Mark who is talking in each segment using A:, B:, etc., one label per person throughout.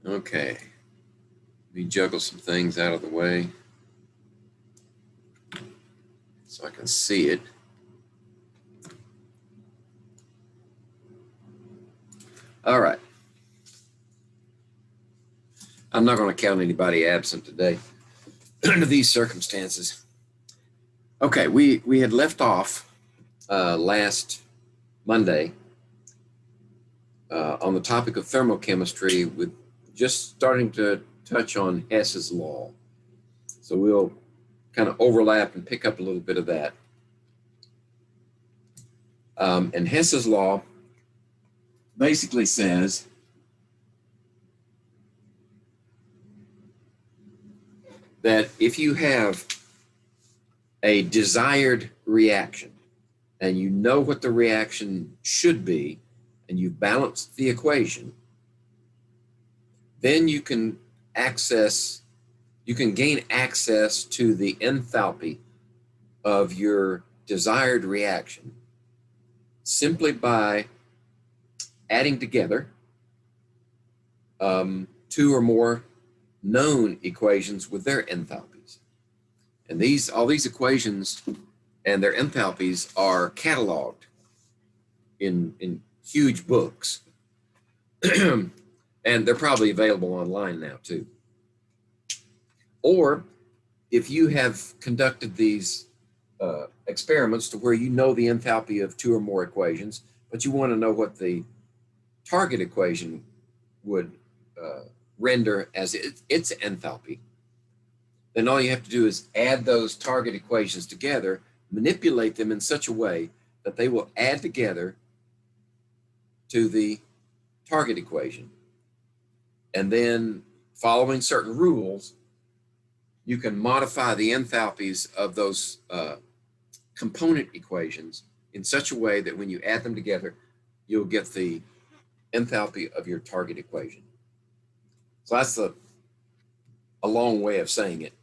A: Okay, let me juggle some things out of the way so I can see it. All right. I'm not going to count anybody absent today under these circumstances. Okay, we had left off last Monday on the topic of thermochemistry, with just starting to touch on Hess's law. So we'll kind of overlap and pick up a little bit of that. And Hess's law basically says that if you have a desired reaction and you know what the reaction should be and you've balanced the equation, then you can gain access to the enthalpy of your desired reaction simply by adding together two or more known equations with their enthalpies. And all these equations and their enthalpies are cataloged in huge books. And they're probably available online now too. Or if you have conducted these experiments to where you know the enthalpy of two or more equations, but you want to know what the target equation would render as its enthalpy, then all you have to do is add those target equations together, manipulate them in such a way that they will add together to the target equation. And then, following certain rules, you can modify the enthalpies of those component equations in such a way that when you add them together, you'll get the enthalpy of your target equation. So that's a long way of saying it.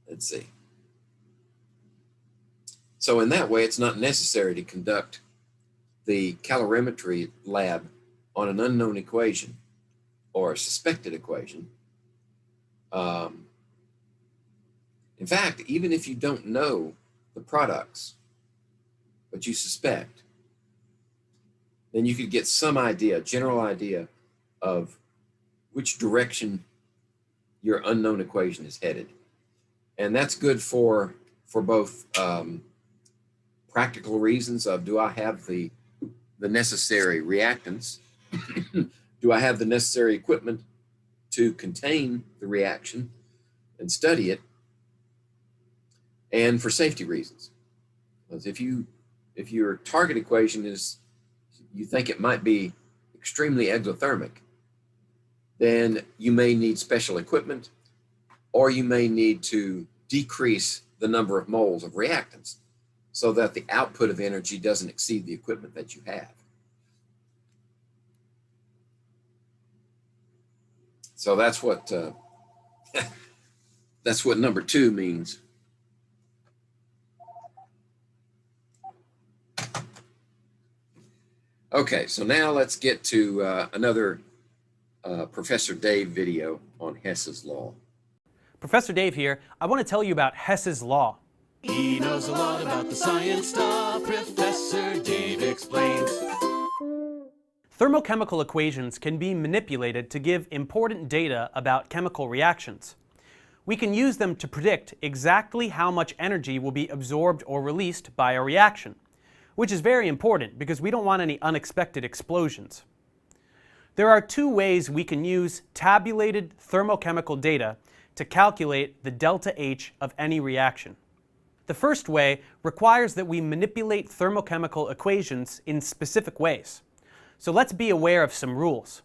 A: Let's see. So in that way, it's not necessary to conduct the calorimetry lab on an unknown equation or a suspected equation. In fact, even if you don't know the products, but you suspect, then you could get some idea, general idea of which direction your unknown equation is headed. And that's good for both practical reasons of, do I have the necessary reactants? Do I have the necessary equipment to contain the reaction and study it? And for safety reasons. Because if your target equation is, you think it might be extremely exothermic, then you may need special equipment, or you may need to decrease the number of moles of reactants so that the output of energy doesn't exceed the equipment that you have. So that's what that's what number 2 means. Okay, so now let's get to another Professor Dave video on Hess's law.
B: Professor Dave here. I want to tell you about Hess's law.
C: He knows a lot about the science stuff. Professor Dave explains.
B: Thermochemical equations can be manipulated to give important data about chemical reactions. We can use them to predict exactly how much energy will be absorbed or released by a reaction, which is very important because we don't want any unexpected explosions. There are 2 ways we can use tabulated thermochemical data to calculate the delta H of any reaction. The first way requires that we manipulate thermochemical equations in specific ways. So let's be aware of some rules.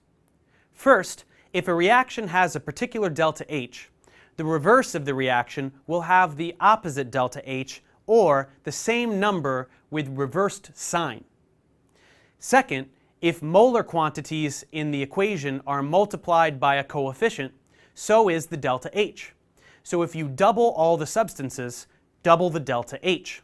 B: First, if a reaction has a particular delta H, the reverse of the reaction will have the opposite delta H, or the same number with reversed sign. Second, if molar quantities in the equation are multiplied by a coefficient, so is the delta H. So if you double all the substances, double the delta H.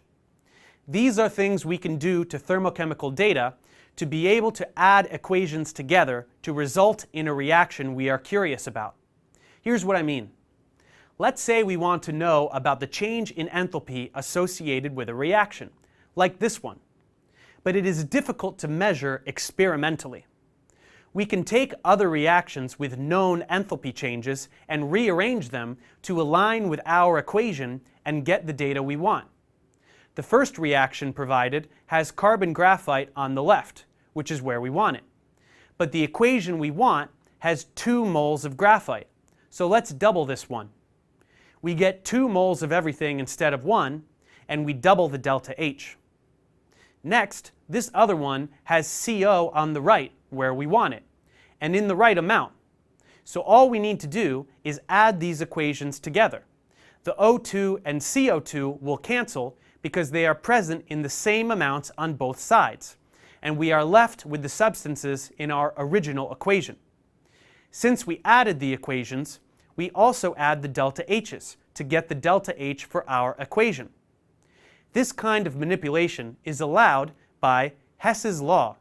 B: These are things we can do to thermochemical data to be able to add equations together to result in a reaction we are curious about. Here's what I mean. Let's say we want to know about the change in enthalpy associated with a reaction, like this one. But it is difficult to measure experimentally. We can take other reactions with known enthalpy changes and rearrange them to align with our equation and get the data we want. The first reaction provided has carbon graphite on the left, which is where we want it. But the equation we want has 2 moles of graphite, so let's double this one. We get 2 moles of everything instead of 1, and we double the delta H. Next, this other one has CO on the right, where we want it, and in the right amount. So all we need to do is add these equations together. The O2 and CO2 will cancel because they are present in the same amounts on both sides, and we are left with the substances in our original equation. Since we added the equations, we also add the delta H's to get the delta H for our equation. This kind of manipulation is allowed by Hess's law.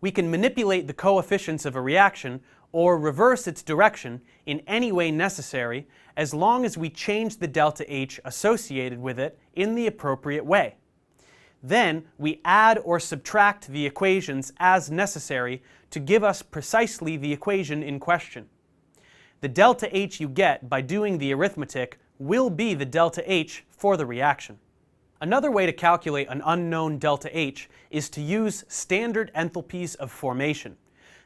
B: We can manipulate the coefficients of a reaction or reverse its direction in any way necessary as long as we change the delta H associated with it in the appropriate way. Then we add or subtract the equations as necessary to give us precisely the equation in question. The delta H you get by doing the arithmetic will be the delta H for the reaction. Another way to calculate an unknown delta H is to use standard enthalpies of formation.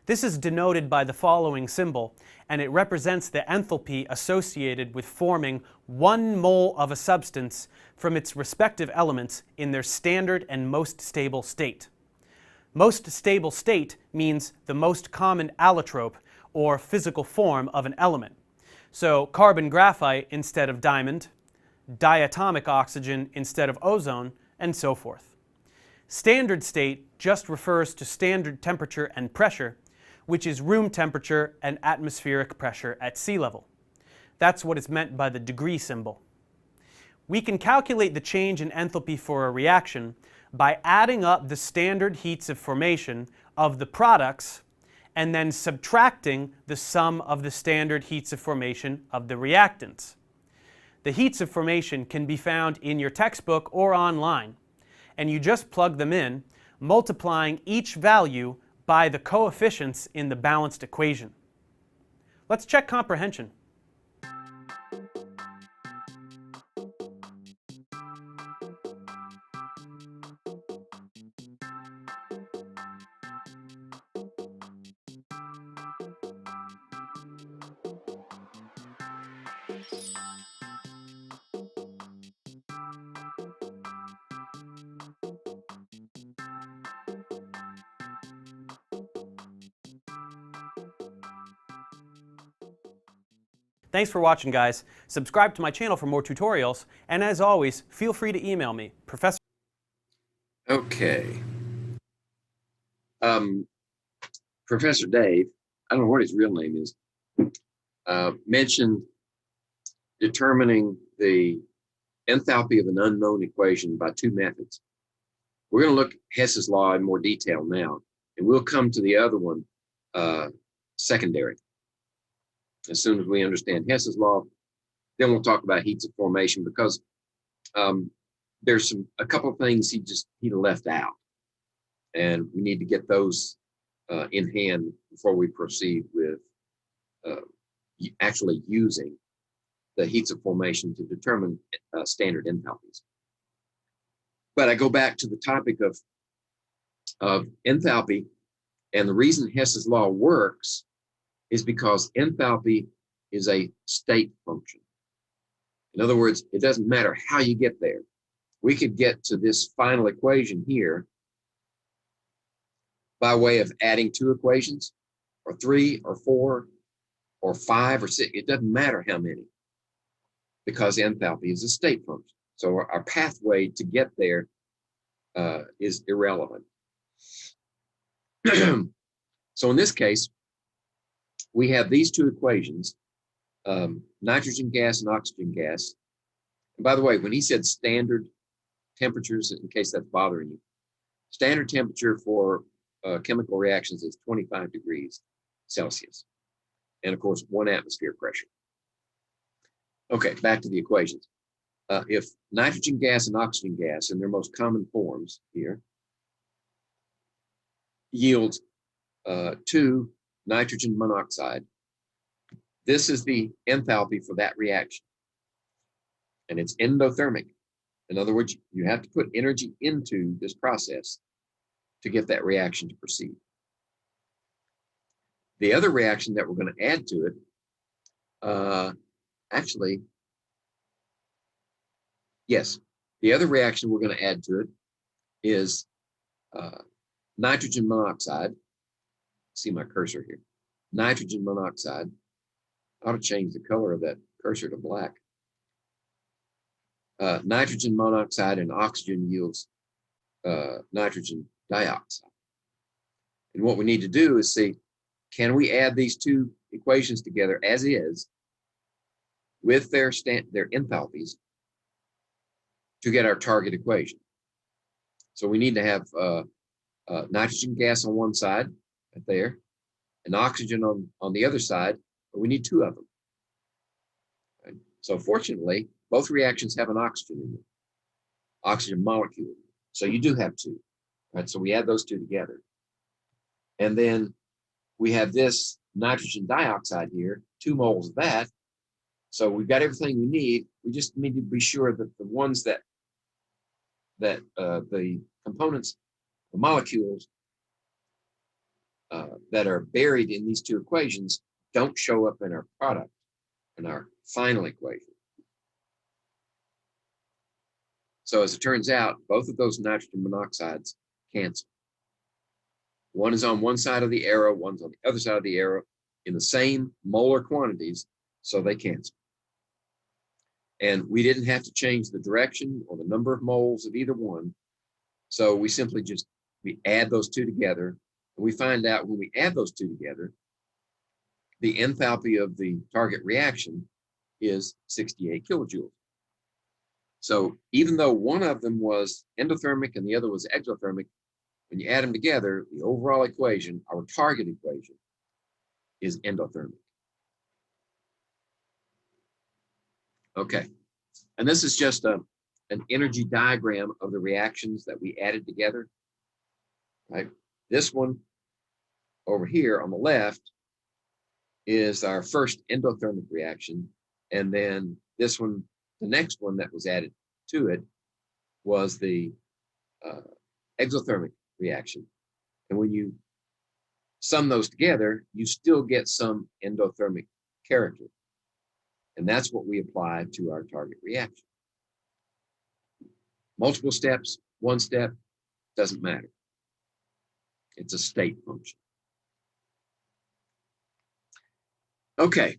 B: This is denoted by the following symbol, and it represents the enthalpy associated with forming 1 mole of a substance from its respective elements in their standard and most stable state. Most stable state means the most common allotrope, or physical form of an element. So carbon graphite instead of diamond, diatomic oxygen instead of ozone, and so forth. Standard state just refers to standard temperature and pressure, which is room temperature and atmospheric pressure at sea level. That's what is meant by the degree symbol. We can calculate the change in enthalpy for a reaction by adding up the standard heats of formation of the products and then subtracting the sum of the standard heats of formation of the reactants. The heats of formation can be found in your textbook or online, and you just plug them in, multiplying each value by the coefficients in the balanced equation. Let's check comprehension. Thanks for watching, guys. Subscribe to my channel for more tutorials, and as always, feel free to email me, Professor.
A: Okay. Professor Dave, I don't know what his real name is, mentioned determining the enthalpy of an unknown equation by 2 methods. We're going to look at Hess's law in more detail now, and we'll come to the other one secondary. As soon as we understand Hess's law, then we'll talk about heats of formation, because there's a couple of things he left out, and we need to get those in hand before we proceed with actually using the heats of formation to determine standard enthalpies. But I go back to the topic of enthalpy, and the reason Hess's law works is because enthalpy is a state function. In other words, it doesn't matter how you get there. We could get to this final equation here by way of adding 2 equations, or 3, or 4, or 5, or 6. It doesn't matter how many, because enthalpy is a state function. So our pathway to get there is irrelevant. So in this case, we have these 2 equations, nitrogen gas and oxygen gas. And by the way, when he said standard temperatures, in case that's bothering you, Standard temperature for chemical reactions is 25 degrees Celsius. And of course, 1 atmosphere pressure. Okay, back to the equations. If nitrogen gas and oxygen gas in their most common forms here yields 2 nitrogen monoxide, this is the enthalpy for that reaction. And it's endothermic. In other words, you have to put energy into this process to get that reaction to proceed. The other reaction that we're going to add to it, actually, yes, the other reaction we're going to add to it is nitrogen monoxide. See my cursor here. Nitrogen monoxide. I ought to change the color of that cursor to black. Nitrogen monoxide and oxygen yields nitrogen dioxide. And what we need to do is see, can we add these two equations together as is with their enthalpies to get our target equation? So we need to have nitrogen gas on one side, right there, and oxygen on the other side, but we need 2 of them. Right? So fortunately, both reactions have an oxygen in them, oxygen molecule. So you do have 2, right? So we add those 2 together. And then we have this nitrogen dioxide here, 2 moles of that. So we've got everything we need. We just need to be sure that the ones that the components, the molecules that are buried in these 2 equations don't show up in our product, in our final equation. So as it turns out, both of those nitrogen monoxides cancel. One is on one side of the arrow, one's on the other side of the arrow in the same molar quantities, so they cancel. And we didn't have to change the direction or the number of moles of either one. So we simply we add those 2 together, and we find out when we add those 2 together, the enthalpy of the target reaction is 68 kilojoules. So even though one of them was endothermic and the other was exothermic, when you add them together, the overall equation, our target equation, is endothermic. Okay, and this is just an energy diagram of the reactions that we added together, right? This one over here on the left is our first endothermic reaction, and then this one, the next one that was added to it, was the exothermic reaction. And when you sum those together, you still get some endothermic character. And that's what we apply to our target reaction. Multiple steps, 1 step, doesn't matter. It's a state function. Okay,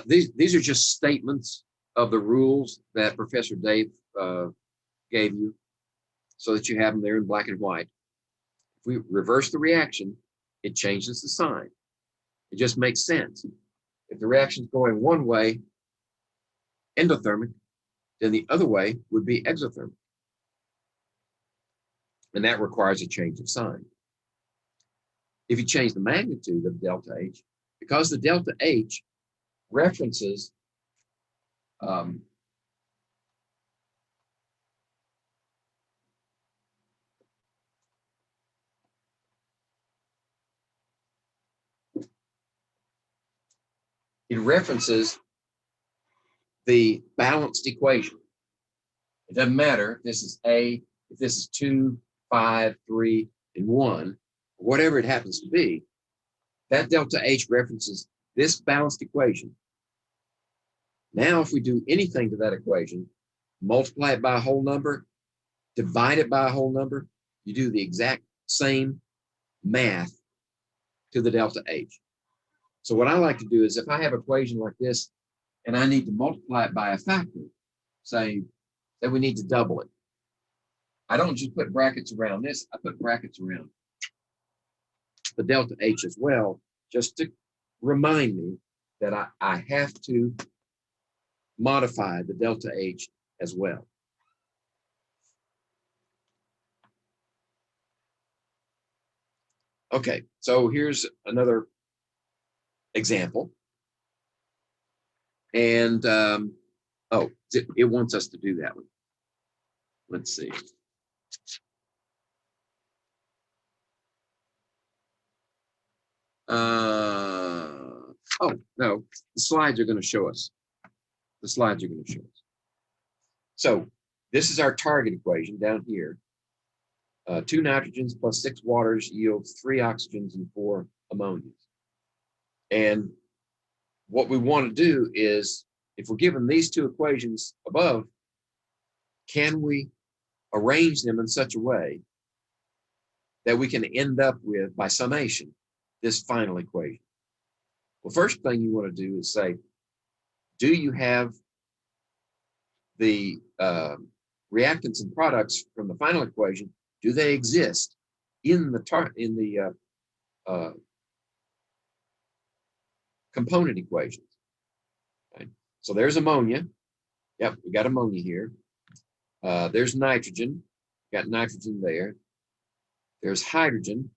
A: these are just statements of the rules that Professor Dave gave you so that you have them there in black and white. If we reverse the reaction, it changes the sign. It just makes sense. If the reaction's going one way, endothermic, then the other way would be exothermic. And that requires a change of sign. If you change the magnitude of delta H, because the delta H references the balanced equation. It doesn't matter if this is A, if this is 2, 5, 3, and 1, whatever it happens to be, that delta H references this balanced equation. Now, if we do anything to that equation, multiply it by a whole number, divide it by a whole number, you do the exact same math to the delta H. So what I like to do is if I have an equation like this and I need to multiply it by a factor, say that we need to double it. I don't just put brackets around this, I put brackets around the delta H as well, just to remind me that I have to modify the delta H as well. Okay, so here's another example. And, oh, it wants us to do that one. Let's see. Oh, no, the slides are going to show us. The slides are going to show us. So this is our target equation down here. 2 nitrogens plus 6 waters yields 3 oxygens and 4 ammonias. And what we want to do is, if we're given these two equations above, can we arrange them in such a way that we can end up with, by summation, this final equation? Well, first thing you want to do is say, do you have the reactants and products from the final equation? Do they exist in the component equations? Okay. So there's ammonia. Yep, we got ammonia here. There's nitrogen. Got nitrogen there. There's hydrogen.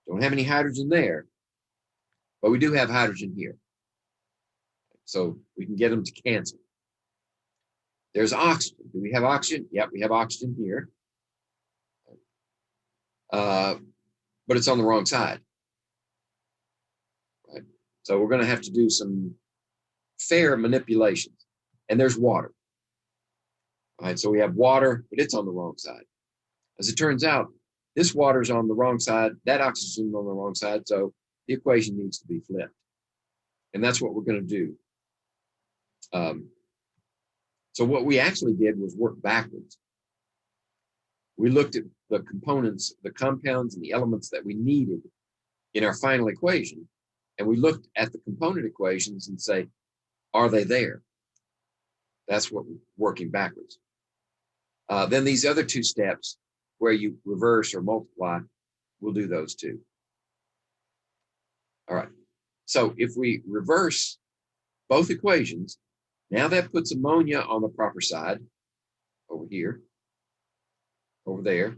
A: Don't have any hydrogen there, but we do have hydrogen here. So we can get them to cancel. There's oxygen. Do we have oxygen? Yep, we have oxygen here. But it's on the wrong side. Right? So we're going to have to do some fair manipulations. And there's water. All right, so we have water, but it's on the wrong side. As it turns out, this water's on the wrong side, that oxygen's on the wrong side, so the equation needs to be flipped. And that's what we're going to do. So what we actually did was work backwards. We looked at the components, the compounds and the elements that we needed in our final equation, and we looked at the component equations and say, are they there? That's what we're working backwards. Then these other two steps where you reverse or multiply, we'll do those too. All right, so if we reverse both equations, now that puts ammonia on the proper side, over here, over there.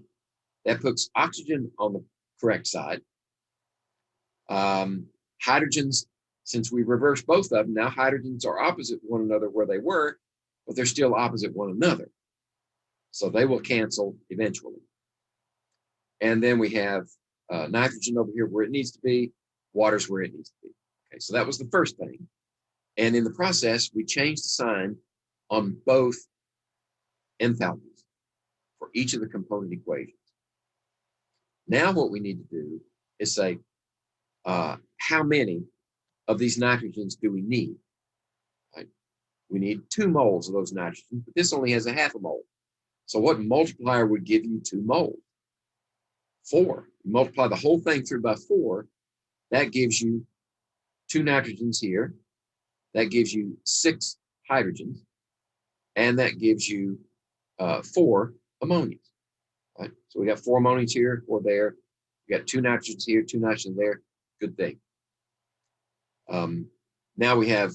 A: That puts oxygen on the correct side. Hydrogens, since we reversed both of them, now hydrogens are opposite one another where they were, but they're still opposite one another. So they will cancel eventually. And then we have nitrogen over here where it needs to be, water's where it needs to be. Okay, so that was the first thing. And in the process, we changed the sign on both enthalpies for each of the component equations. Now what we need to do is say, how many of these nitrogens do we need? Right? We need 2 moles of those nitrogens, but this only has a half a mole. So what multiplier would give you 2 moles? 4. You multiply the whole thing through by 4, that gives you 2 nitrogens here. That gives you 6 hydrogens, and that gives you 4 ammonias. Right? So we got 4 ammonias here, 4 there. We got 2 nitrogens here, 2 nitrogens there. Good thing. Now we have,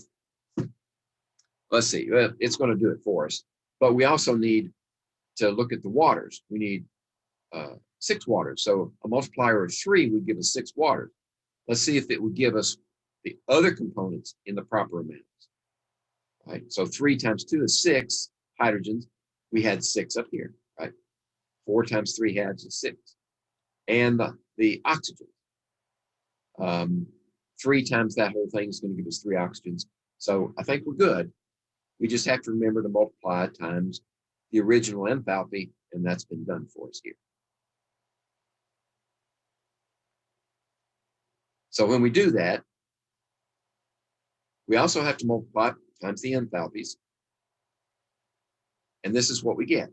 A: let's see, it's going to do it for us. But we also need to look at the waters. We need 6 waters. So a multiplier of 3 would give us 6 waters. Let's see if it would give us the other components in the proper amounts. Right? So 3 times 2 is 6 hydrogens. We had 6 up here, right? 4 times 3 halves is 6. And the oxygen. 3 times that whole thing is going to give us 3 oxygens. So I think we're good. We just have to remember to multiply times the original enthalpy, and that's been done for us here. So when we do that, we also have to multiply times the enthalpies. And this is what we get.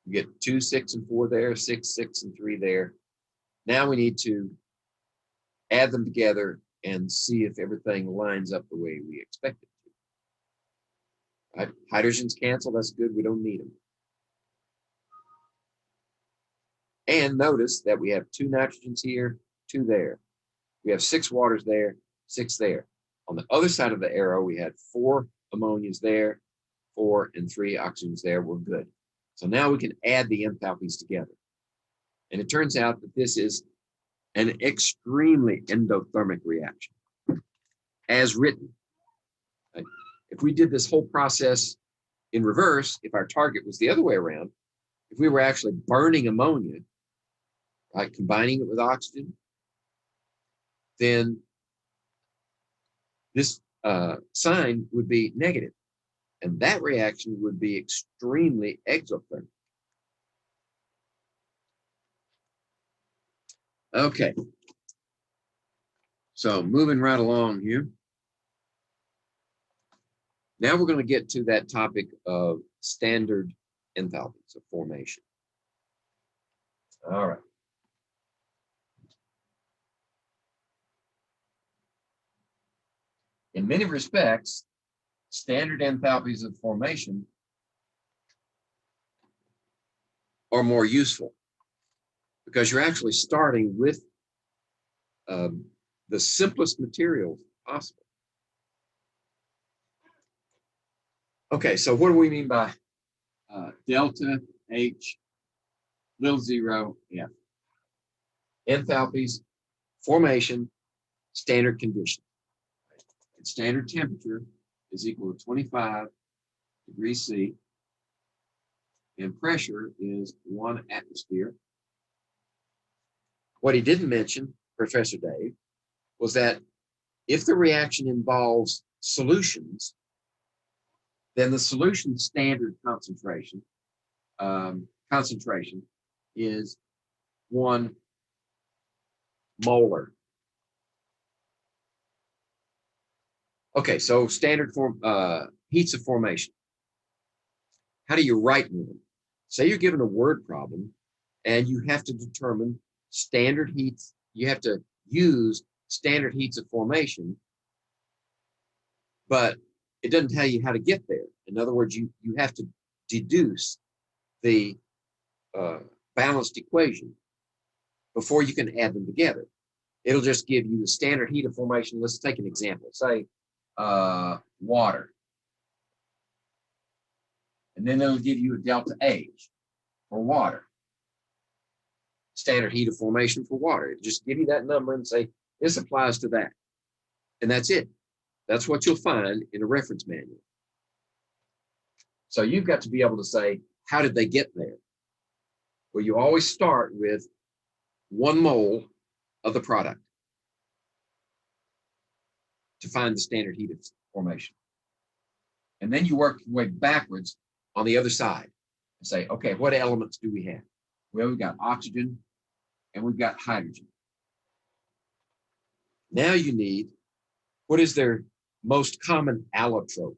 A: We get 2, 6, and 4 there, 6, 6, and 3 there. Now we need to add them together and see if everything lines up the way we expect it to. Right? Hydrogens cancel, that's good, we don't need them. And notice that we have 2 nitrogens here, 2 there. We have 6 waters there, 6 there. On the other side of the arrow, we had 4 ammonias there, 4 and 3 oxygens there. We're good. So now we can add the enthalpies together. And it turns out that this is an extremely endothermic reaction, as written. Right? If we did this whole process in reverse, if our target was the other way around, if we were actually burning ammonia, right, combining it with oxygen, then this sign would be negative, and that reaction would be extremely exothermic. Okay, so moving right along here. Now we're going to get to that topic of standard enthalpies of formation. All right. In many respects, standard enthalpies of formation are more useful because you're actually starting with the simplest materials possible. Okay, so what do we mean by delta H little zero F? Enthalpies, formation, standard conditions. And standard temperature is equal to 25 degrees C, and pressure is 1 atmosphere. What he didn't mention, Professor Dave, was that if the reaction involves solutions, then the solution standard concentration is 1 molar. Okay, so standard heats of formation. How do you write one? Say you're given a word problem and you have to determine standard heats. You have to use standard heats of formation, but it doesn't tell you how to get there. In other words, you have to deduce the balanced equation before you can add them together. It'll just give you the standard heat of formation. Let's take an example. Say water. And then it'll give you a delta H for water. Standard heat of formation for water. It'll just give you that number and say, this applies to that. And that's it. That's what you'll find in a reference manual. So you've got to be able to say, how did they get there? Well, you always start with 1 mole of the product to find the standard heat of formation. And then you work your way backwards on the other side and say, okay, what elements do we have? Well, we've got oxygen and we've got hydrogen. Now you need, what is their most common allotrope?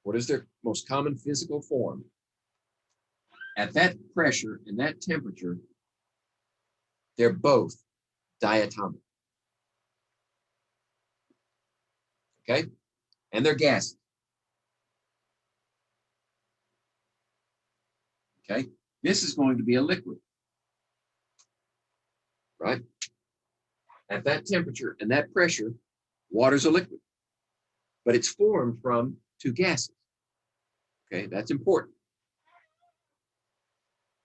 A: What is their most common physical form? At that pressure and that temperature, they're both diatomic. Okay? And they're gases. Okay? This is going to be a liquid. Right? At that temperature and that pressure, water's a liquid. But it's formed from 2 gases. Okay, that's important.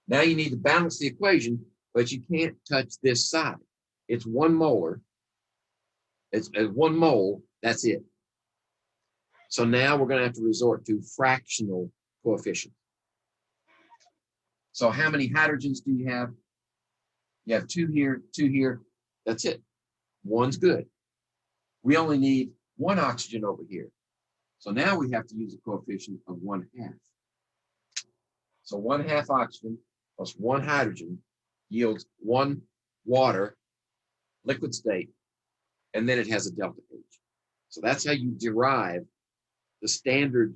A: Now you need to balance the equation, but you can't touch this side. It's 1 molar. It's 1 mole, that's it. So now we're going to have to resort to fractional coefficients. So how many hydrogens do you have? You have 2 here, 2 here. That's it. 1's good. We only need 1 oxygen over here. So now we have to use a coefficient of 1/2. So 1/2 oxygen plus 1 hydrogen yields 1 water, liquid state, and then it has a delta H. So that's how you derive the standard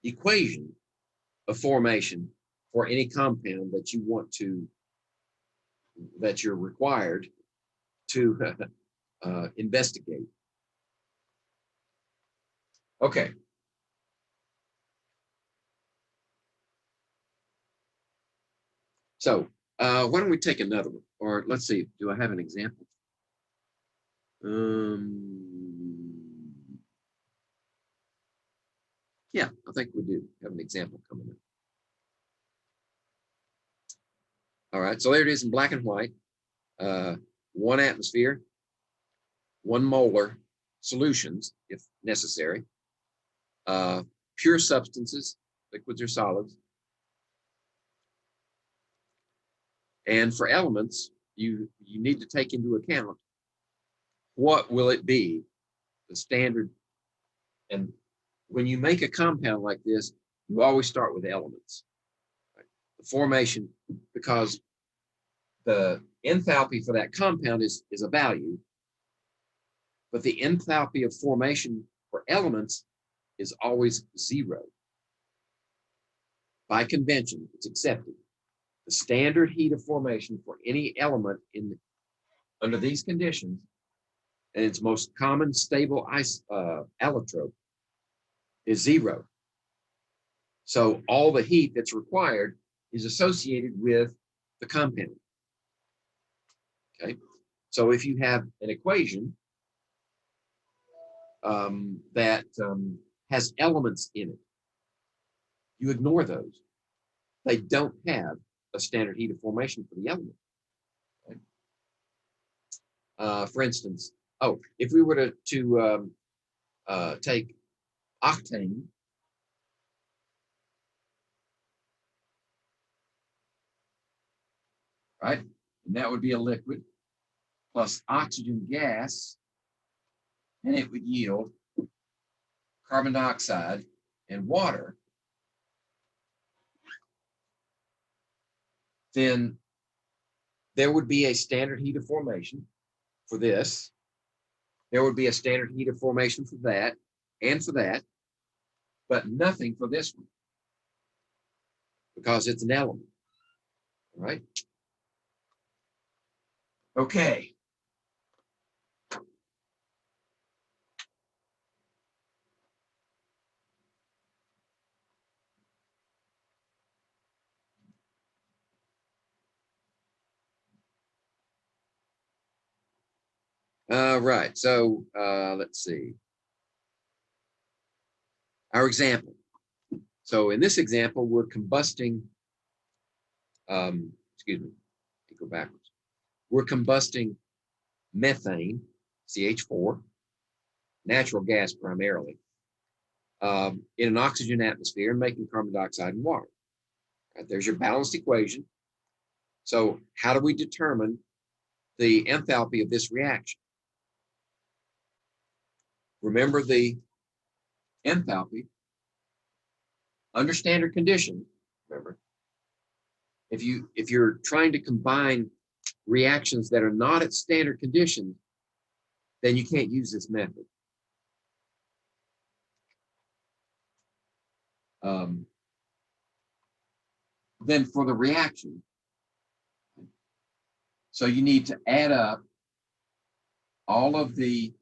A: equation of formation for any compound that you want to, that you're required to investigate. Okay. So why don't we take another one? Or let's see, do I have an example? Yeah, I think we do have an example coming up. All right, so there it is in black and white. 1 atmosphere, 1 molar solutions, if necessary. Pure substances, liquids or solids. And for elements, you need to take into account what will it be, the standard. And when you make a compound like this, you always start with elements. Right? The formation, because the enthalpy for that compound is a value, but the enthalpy of formation for elements is always 0. By convention, it's accepted. The standard heat of formation for any element under these conditions, and its most common stable allotrope, is 0. So all the heat that's required is associated with the compound. Okay, so if you have an equation that has elements in it, you ignore those. They don't have a standard heat of formation for the element. Okay? For instance, if we were to take octane, right, and that would be a liquid plus oxygen gas, and it would yield carbon dioxide and water, then there would be a standard heat of formation for this. There would be a standard heat of formation for that and for that, but nothing for this one because it's an element. All right? Okay. Right, so let's see. Our example. So in this example, we're combusting, excuse me, let me go backwards. We're combusting methane, CH4, natural gas primarily, in an oxygen atmosphere and making carbon dioxide and water. Right, there's your balanced equation. So how do we determine the enthalpy of this reaction? Remember the enthalpy under standard conditions. Remember, if you're trying to combine reactions that are not at standard conditions, then you can't use this method. Then for the reaction, so you need to add up all of the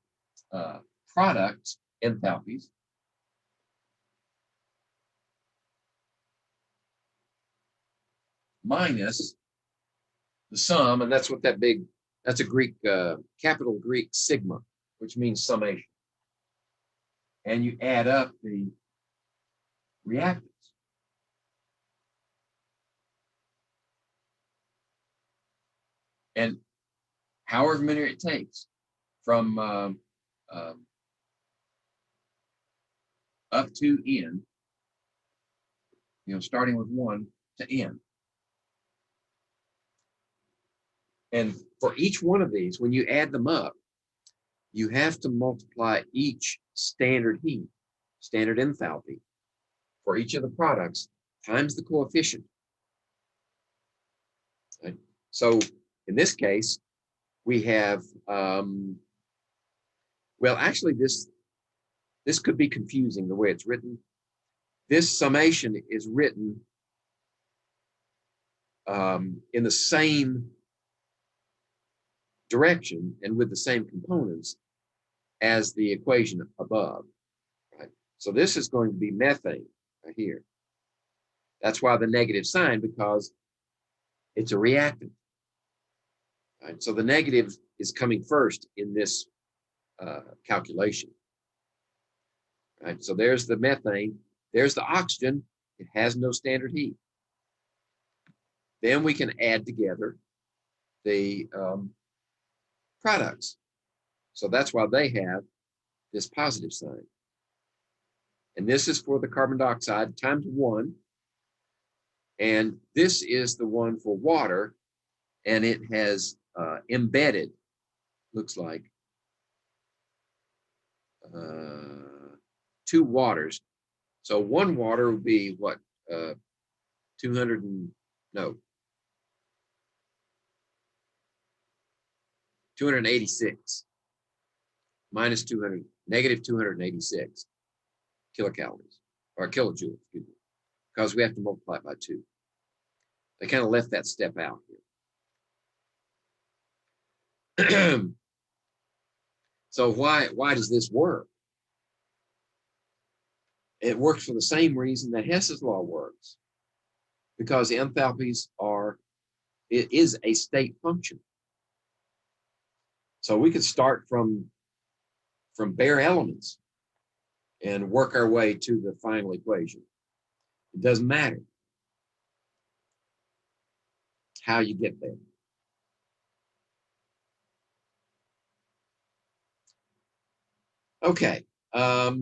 A: product enthalpies minus the sum, and that's what that's a Greek, capital Greek sigma, which means summation. And you add up the reactants. And however many it takes from up to n, starting with 1 to n. And for each one of these, when you add them up, you have to multiply each standard heat, standard enthalpy for each of the products times the coefficient. Right? So in this case, we have, well, actually this could be confusing the way it's written. This summation is written in the same direction and with the same components as the equation above, right? So this is going to be methane right here. That's why the negative sign, because it's a reactant. Right? So the negative is coming first in this calculation. Right? So there's the methane, there's the oxygen. It has no standard heat. then we can add together the products. So that's why they have this positive sign. And this is for the carbon dioxide times 1. And this is the one for water, and it has embedded, looks like, 2 waters. So 1 water would be what? 200 and, no, 286 minus 200, negative 286 kilocalories, or kilojoules, excuse me, because we have to multiply it by 2. They kind of left that step out here. So why does this work? It works for the same reason that Hess's law works, because enthalpies it is a state function. So we could start from bare elements and work our way to the final equation. It doesn't matter how you get there. Okay. All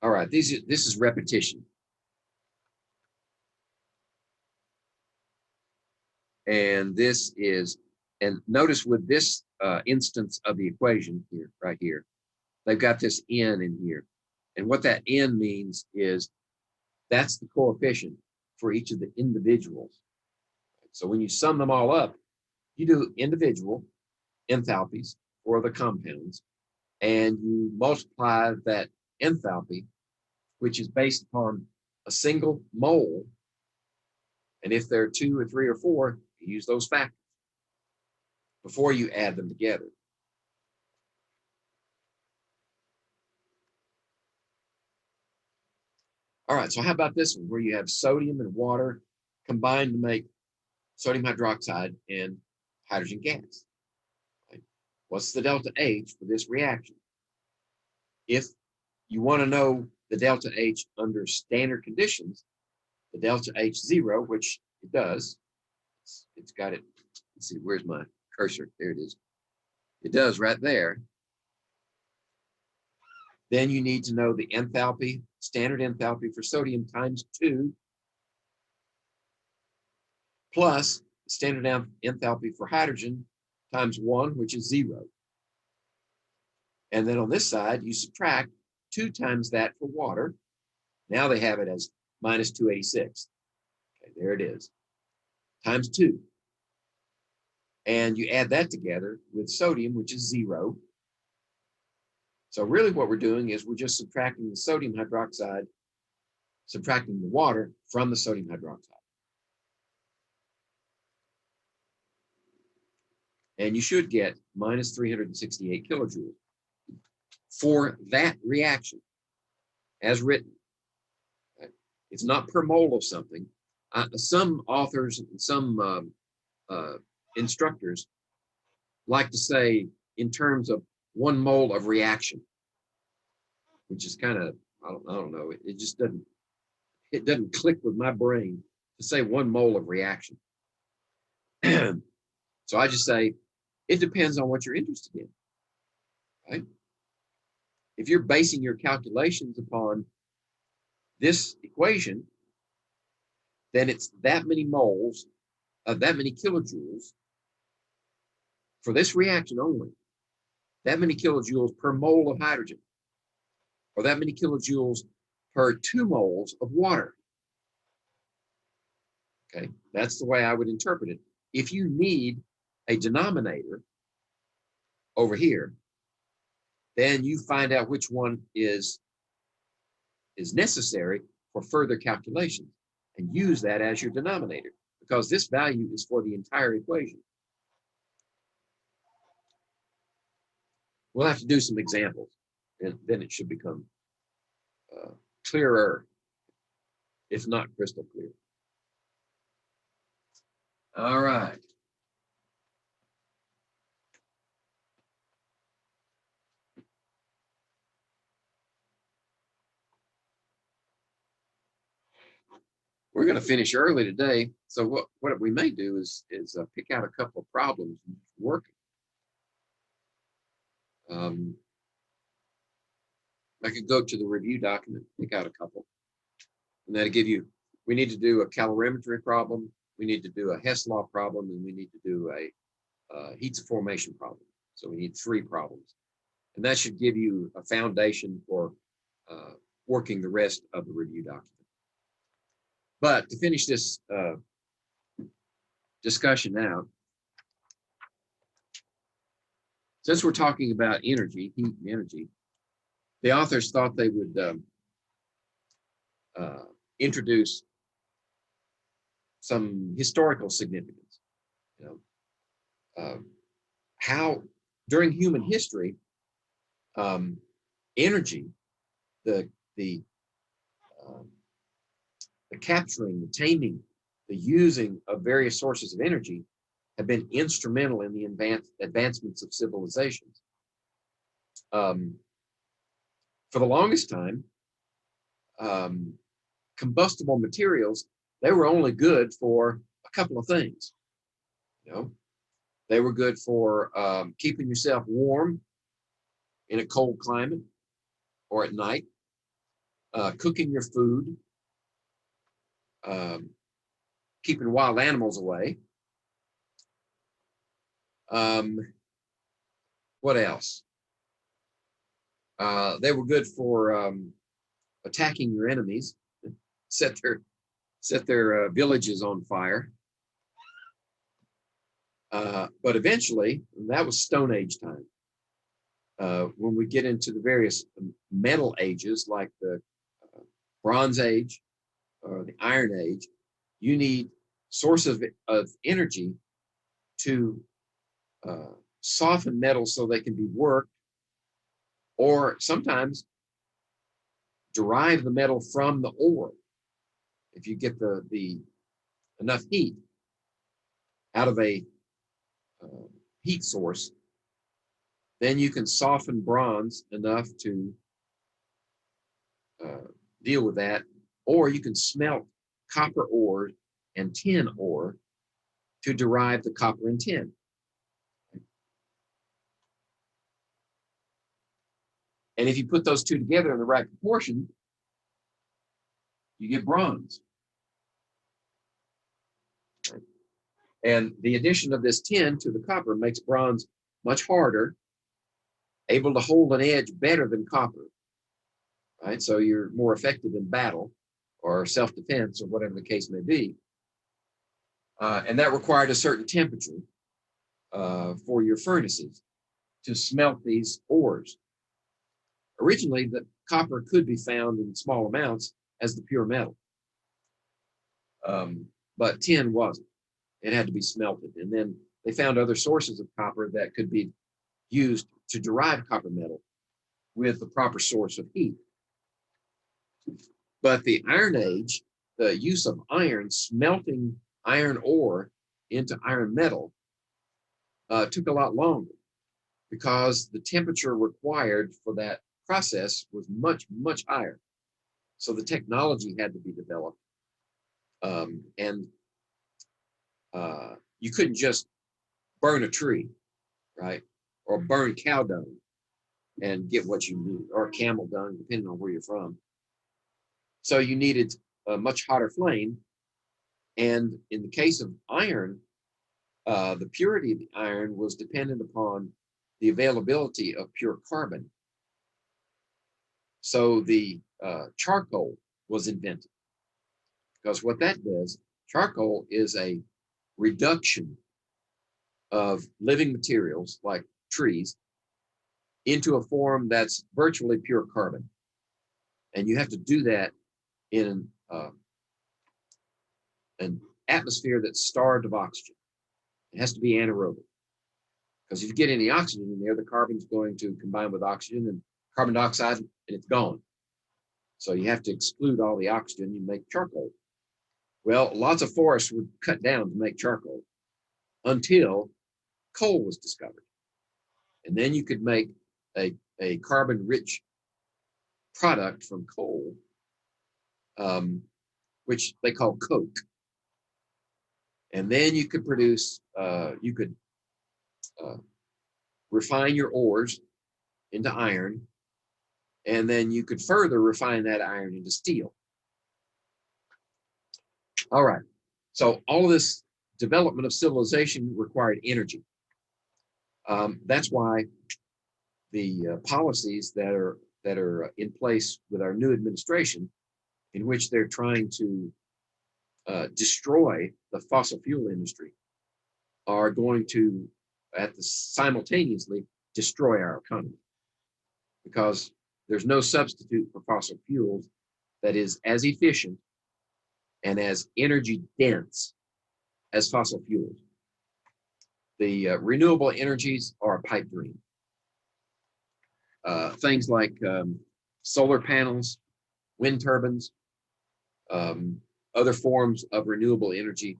A: right. This is repetition. And this is, and notice with this instance of the equation here, right here, they've got this n in here. And what that n means is that's the coefficient for each of the individuals. So when you sum them all up, you do individual enthalpies for the compounds, and you multiply that enthalpy, which is based upon a single mole. And if there are 2 or 3 or 4, you use those factors before you add them together. All right, so how about this one, where you have sodium and water combined to make sodium hydroxide and hydrogen gas? Right? What's the delta H for this reaction? If you want to know the delta H under standard conditions, the delta H0, which it does, it's got it. Let's see, where's my cursor? There it is. It does right there. Then you need to know the enthalpy, standard enthalpy for sodium times 2, plus standard enthalpy for hydrogen times 1, which is 0. And then on this side, you subtract 2 times that for water. Now they have it as minus 286. Okay, there it is, times 2. And you add that together with sodium, which is 0. So really what we're doing is we're just subtracting the sodium hydroxide, subtracting the water from the sodium hydroxide. And you should get minus 368 kilojoules for that reaction as written. Okay? It's not per mole of something. Some authors and some instructors like to say in terms of 1 mole of reaction, which is kind of, I don't know, it just doesn't click with my brain to say 1 mole of reaction. So I just say, it depends on what you're interested in, right? If you're basing your calculations upon this equation, then it's that many moles of that many kilojoules for this reaction only, that many kilojoules per mole of hydrogen, or that many kilojoules per 2 moles of water. Okay, that's the way I would interpret it. If you need a denominator over here, then you find out which one is necessary for further calculations and use that as your denominator, because this value is for the entire equation. We'll have to do some examples, and then it should become clearer, if not crystal clear. All right. We're going to finish early today, so what we may do is pick out a couple of problems and work. I could go to the review document, pick out a couple, and that'll give you. We need to do a calorimetry problem, we need to do a Hess law problem, and we need to do a heats of formation problem. So we need 3 problems, and that should give you a foundation for working the rest of the review document. But to finish this discussion out, since we're talking about energy, heat and energy, the authors thought they would introduce some historical significance. You know, how during human history, energy, the capturing, the taming, the using of various sources of energy have been instrumental in the advancements of civilizations. For the longest time, combustible materials, they were only good for a couple of things. You know, they were good for keeping yourself warm in a cold climate or at night, cooking your food, keeping wild animals away. What else? They were good for attacking your enemies, set their villages on fire. But eventually, that was Stone Age time. When we get into the various metal ages, like the Bronze Age or the Iron Age, you need sources of energy to soften metals so they can be worked, or sometimes derive the metal from the ore. If you get the enough heat out of a heat source, then you can soften bronze enough to deal with that, or you can smelt copper ore and tin ore to derive the copper and tin. And if you put those two together in the right proportion, you get bronze. And the addition of this tin to the copper makes bronze much harder, able to hold an edge better than copper. Right? So you're more effective in battle or self-defense or whatever the case may be. And that required a certain temperature for your furnaces to smelt these ores. Originally, the copper could be found in small amounts as the pure metal, but tin wasn't. It had to be smelted. And then they found other sources of copper that could be used to derive copper metal with the proper source of heat. But the Iron Age, the use of iron, smelting iron ore into iron metal, took a lot longer because the temperature required for that process was much, much higher. So the technology had to be developed. And you couldn't just burn a tree, right? Or burn cow dung and get what you need, or camel dung, depending on where you're from. So you needed a much hotter flame. And in the case of iron, the purity of the iron was dependent upon the availability of pure carbon. So the charcoal was invented, because what that does, charcoal is a reduction of living materials like trees into a form that's virtually pure carbon. And you have to do that in an atmosphere that's starved of oxygen. It has to be anaerobic, because if you get any oxygen in there, the carbon's going to combine with oxygen and carbon dioxide, and it's gone. So you have to exclude all the oxygen, you make charcoal. Well, lots of forests were cut down to make charcoal until coal was discovered. And then you could make a carbon-rich product from coal, which they call coke. And then you could produce, refine your ores into iron, and then you could further refine that iron into steel. All right, so all of this development of civilization required energy. That's why the policies that are in place with our new administration, in which they're trying to destroy the fossil fuel industry, are going to simultaneously destroy our economy, because there's no substitute for fossil fuels that is as efficient and as energy dense as fossil fuels. The renewable energies are a pipe dream. Things like solar panels, wind turbines, other forms of renewable energy,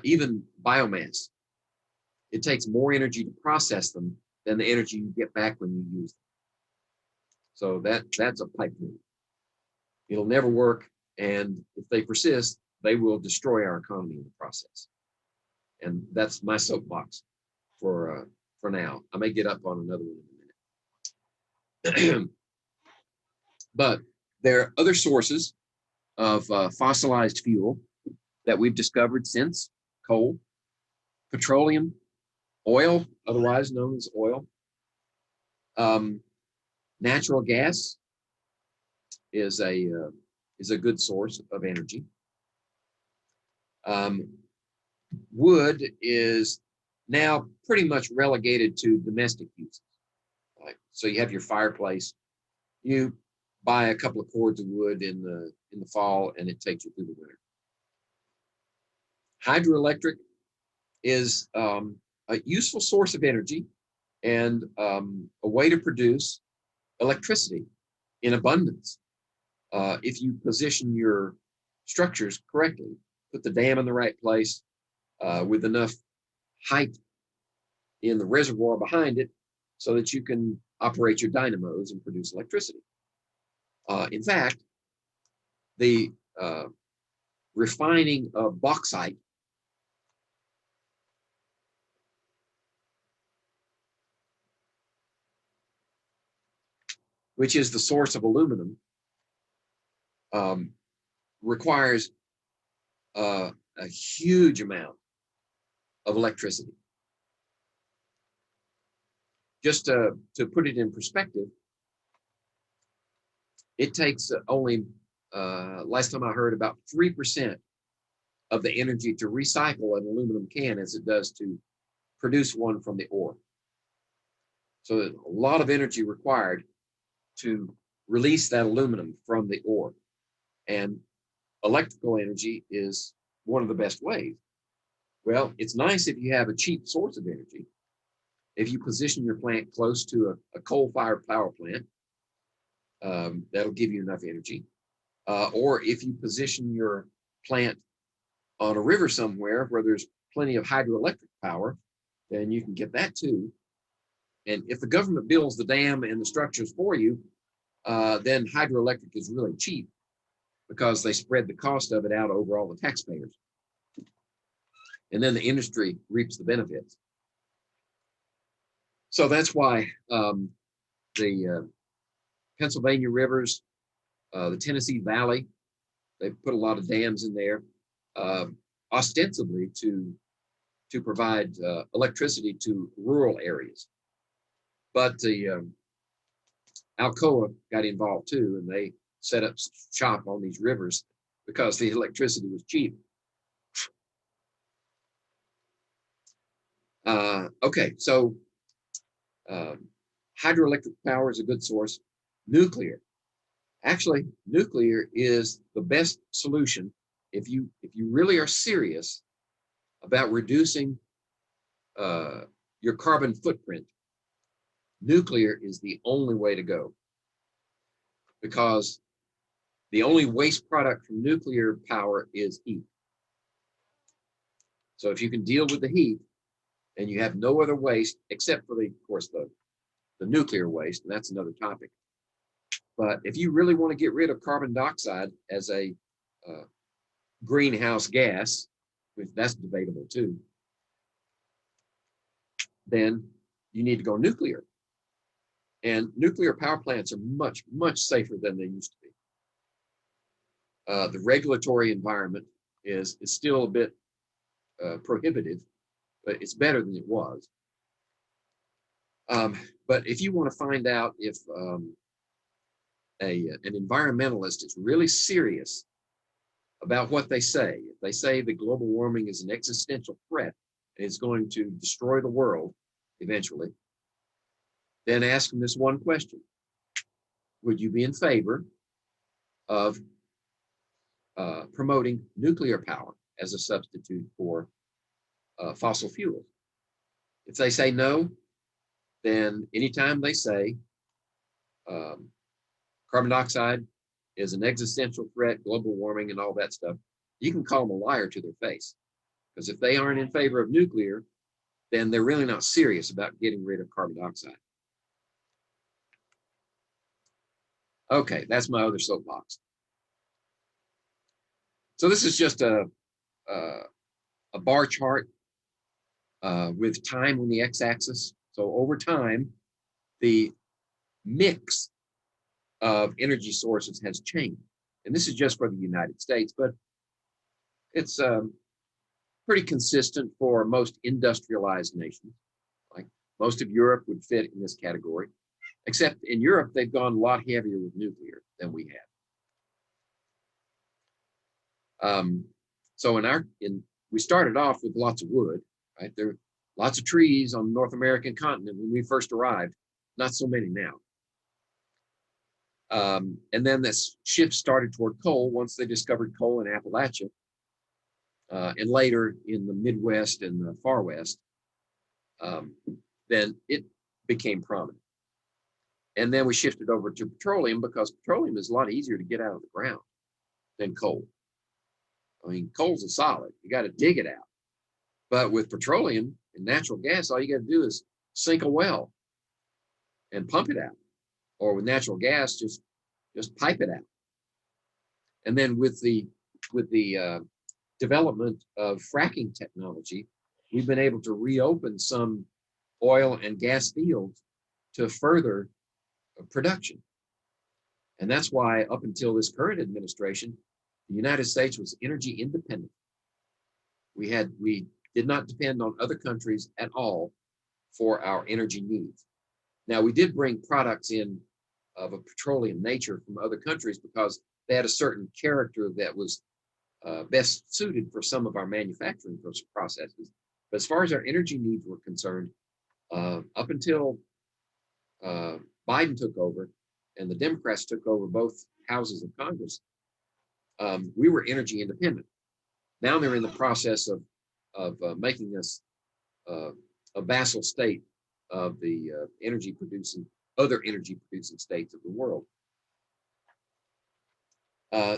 A: even biomass. It takes more energy to process them than the energy you get back when you use them. So that's a pipe dream. It'll never work, and if they persist, they will destroy our economy in the process. And that's my soapbox for now. I may get up on another one in a minute. But there are other sources of fossilized fuel that we've discovered since: coal, petroleum, oil, otherwise known as oil. Natural gas is a good source of energy. Wood is now pretty much relegated to domestic uses. So you have your fireplace. You buy a couple of cords of wood in the fall, and it takes you through the winter. Hydroelectric is a useful source of energy and a way to produce electricity in abundance. If you position your structures correctly, put the dam in the right place with enough height in the reservoir behind it so that you can operate your dynamos and produce electricity. In fact, the refining of bauxite which is the source of aluminum, requires a huge amount of electricity. Just to put it in perspective, it takes only, last time I heard, about 3% of the energy to recycle an aluminum can as it does to produce one from the ore. So there's a lot of energy required to release that aluminum from the ore. And electrical energy is one of the best ways. Well, it's nice if you have a cheap source of energy. If you position your plant close to a coal-fired power plant, that'll give you enough energy. Or if you position your plant on a river somewhere where there's plenty of hydroelectric power, then you can get that too. And if the government builds the dam and the structures for you, then hydroelectric is really cheap because they spread the cost of it out over all the taxpayers. And then the industry reaps the benefits. So that's why the Pennsylvania rivers, the Tennessee Valley, they put a lot of dams in there, ostensibly to provide electricity to rural areas. But the Alcoa got involved too, and they set up shop on these rivers because the electricity was cheap. Okay, so hydroelectric power is a good source. Nuclear. Actually, nuclear is the best solution if you really are serious about reducing your carbon footprint. Nuclear is the only way to go, because the only waste product from nuclear power is heat. So if you can deal with the heat and you have no other waste except for of course the nuclear waste, and that's another topic. But if you really want to get rid of carbon dioxide as a greenhouse gas, which that's debatable too, then you need to go nuclear. And nuclear power plants are much, much safer than they used to be. The regulatory environment is still a bit prohibitive, but it's better than it was. But if you want to find out if an environmentalist is really serious about what they say, if they say that global warming is an existential threat and is going to destroy the world eventually, then ask them this one question. Would you be in favor of promoting nuclear power as a substitute for fossil fuels? If they say no, then anytime they say carbon dioxide is an existential threat, global warming and all that stuff, you can call them a liar to their face. Because if they aren't in favor of nuclear, then they're really not serious about getting rid of carbon dioxide. Okay, that's my other soapbox. So this is just a bar chart with time on the x-axis. So over time, the mix of energy sources has changed. And this is just for the United States, but it's pretty consistent for most industrialized nations. Like most of Europe would fit in this category, except in Europe, they've gone a lot heavier with nuclear than we have. So we started off with lots of wood, right? There are lots of trees on the North American continent when we first arrived, not so many now. And then this shift started toward coal once they discovered coal in Appalachia, and later in the Midwest and the Far West, then it became prominent. And then we shifted over to petroleum because petroleum is a lot easier to get out of the ground than coal. I mean, coal's a solid, you got to dig it out. But with petroleum and natural gas, all you got to do is sink a well and pump it out. Or with natural gas, just pipe it out. And then with the development of fracking technology, we've been able to reopen some oil and gas fields to further production. And that's why up until this current administration, the United States was energy independent. We did not depend on other countries at all for our energy needs. Now, we did bring products in of a petroleum nature from other countries because they had a certain character that was best suited for some of our manufacturing processes. But as far as our energy needs were concerned, up until Biden took over and the Democrats took over both houses of Congress, we were energy independent. Now they're in the process of making us a vassal state of the other energy producing states of the world.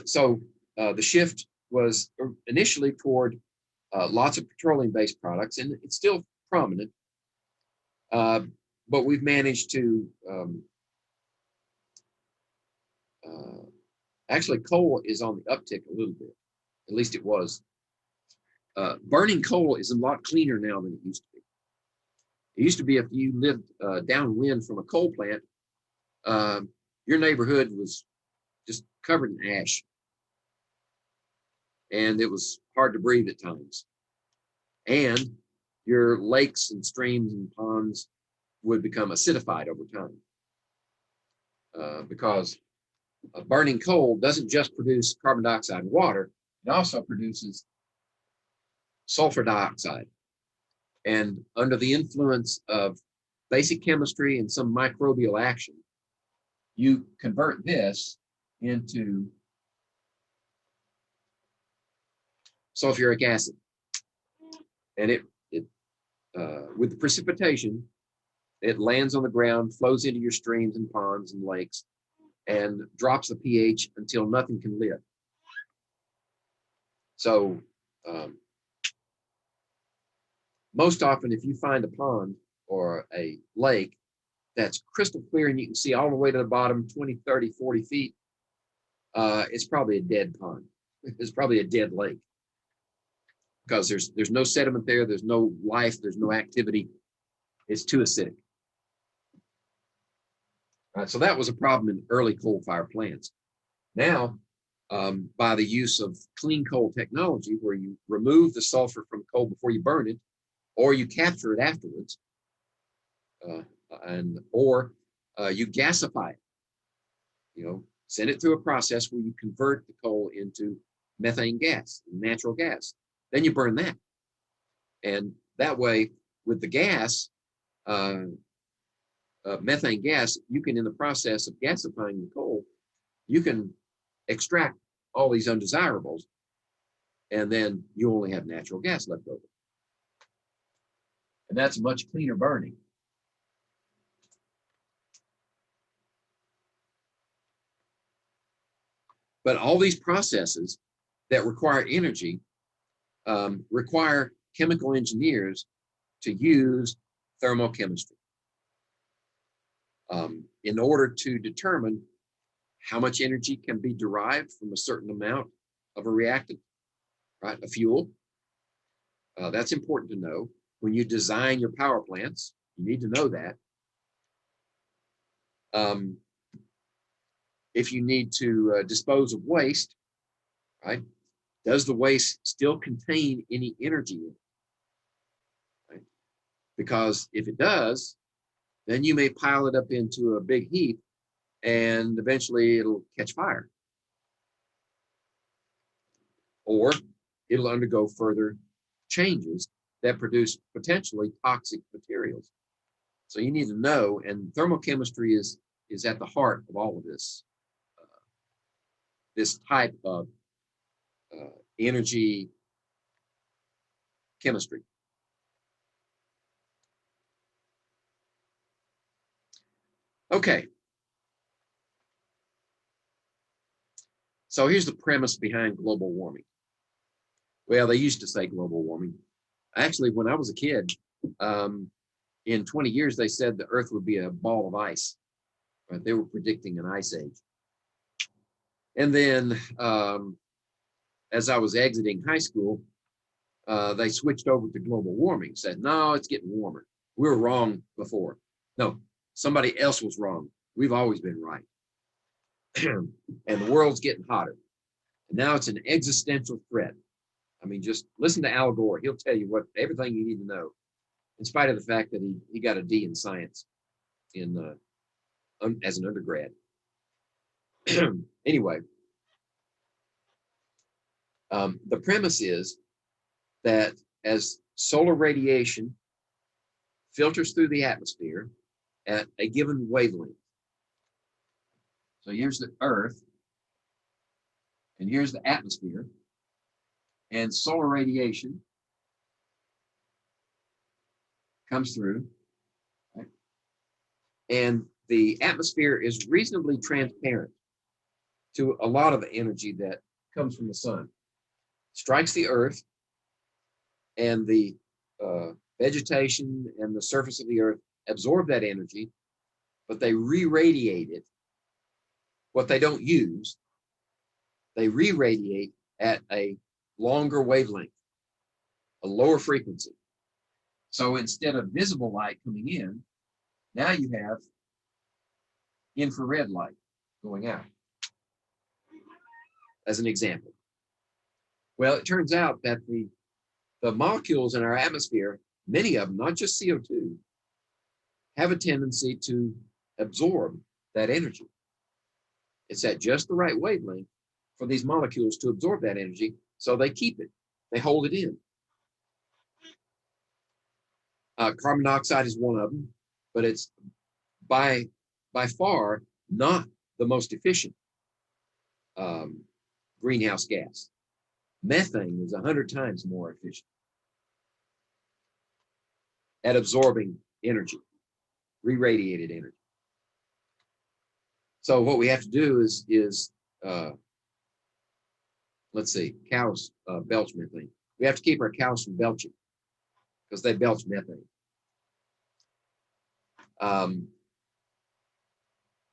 A: So the shift was initially toward lots of petroleum-based products, and it's still prominent, but we've managed to actually, coal is on the uptick a little bit. At least it was. Burning coal is a lot cleaner now than it used to be. It used to be if you lived downwind from a coal plant, your neighborhood was just covered in ash. And it was hard to breathe at times. And your lakes and streams and ponds would become acidified over time. Because burning coal doesn't just produce carbon dioxide and water, it also produces sulfur dioxide. And under the influence of basic chemistry and some microbial action, you convert this into sulfuric acid. And it with the precipitation, it lands on the ground, flows into your streams and ponds and lakes, and drops the pH until nothing can live. So most often, if you find a pond or a lake that's crystal clear and you can see all the way to the bottom, 20, 30, 40 feet, it's probably a dead pond. It's probably a dead lake because there's no sediment there, there's no life, there's no activity. It's too acidic. All right, so that was a problem in early coal-fired plants. Now, by the use of clean coal technology, where you remove the sulfur from coal before you burn it, or you capture it afterwards, or you gasify it. You know, send it through a process where you convert the coal into methane gas, natural gas. Then you burn that. And that way, with the gas, methane gas, you can, in the process of gasifying the coal, you can extract all these undesirables, and then you only have natural gas left over. And that's much cleaner burning. But all these processes that require energy require chemical engineers to use thermochemistry in order to determine how much energy can be derived from a certain amount of a reactant, right? A fuel. That's important to know. When you design your power plants, you need to know that. If you need to dispose of waste, right? Does the waste still contain any energy in it? Right? Because if it does, then you may pile it up into a big heap and eventually it'll catch fire. Or it'll undergo further changes that produce potentially toxic materials. So you need to know, and thermochemistry is at the heart of all of this. This type of energy chemistry. Okay. So here's the premise behind global warming. Well, they used to say global warming. Actually, when I was a kid, in 20 years, they said the Earth would be a ball of ice. Right? They were predicting an ice age. And then as I was exiting high school, they switched over to global warming, said, no, it's getting warmer. We were wrong before. No, somebody else was wrong. We've always been right. And the world's getting hotter. And now it's an existential threat. I mean, just listen to Al Gore. He'll tell you everything you need to know, in spite of the fact that he got a D in science as an undergrad. Anyway, the premise is that as solar radiation filters through the atmosphere at a given wavelength, so here's the Earth, and here's the atmosphere, and solar radiation comes through, right? And the atmosphere is reasonably transparent to a lot of the energy that comes from the sun. Strikes the Earth, and the vegetation and the surface of the Earth absorb that energy, but they re-radiate it. What they don't use, they re-radiate at a longer wavelength, a lower frequency. So instead of visible light coming in, now you have infrared light going out, as an example. Well, it turns out that the molecules in our atmosphere, many of them, not just CO2, have a tendency to absorb that energy. It's at just the right wavelength for these molecules to absorb that energy, so they keep it, they hold it in. Carbon dioxide is one of them, but it's by far not the most efficient greenhouse gas. Methane is 100 times more efficient at absorbing energy, re-radiated energy. So what we have to do is let's see, cows belch methane. We have to keep our cows from belching because they belch methane.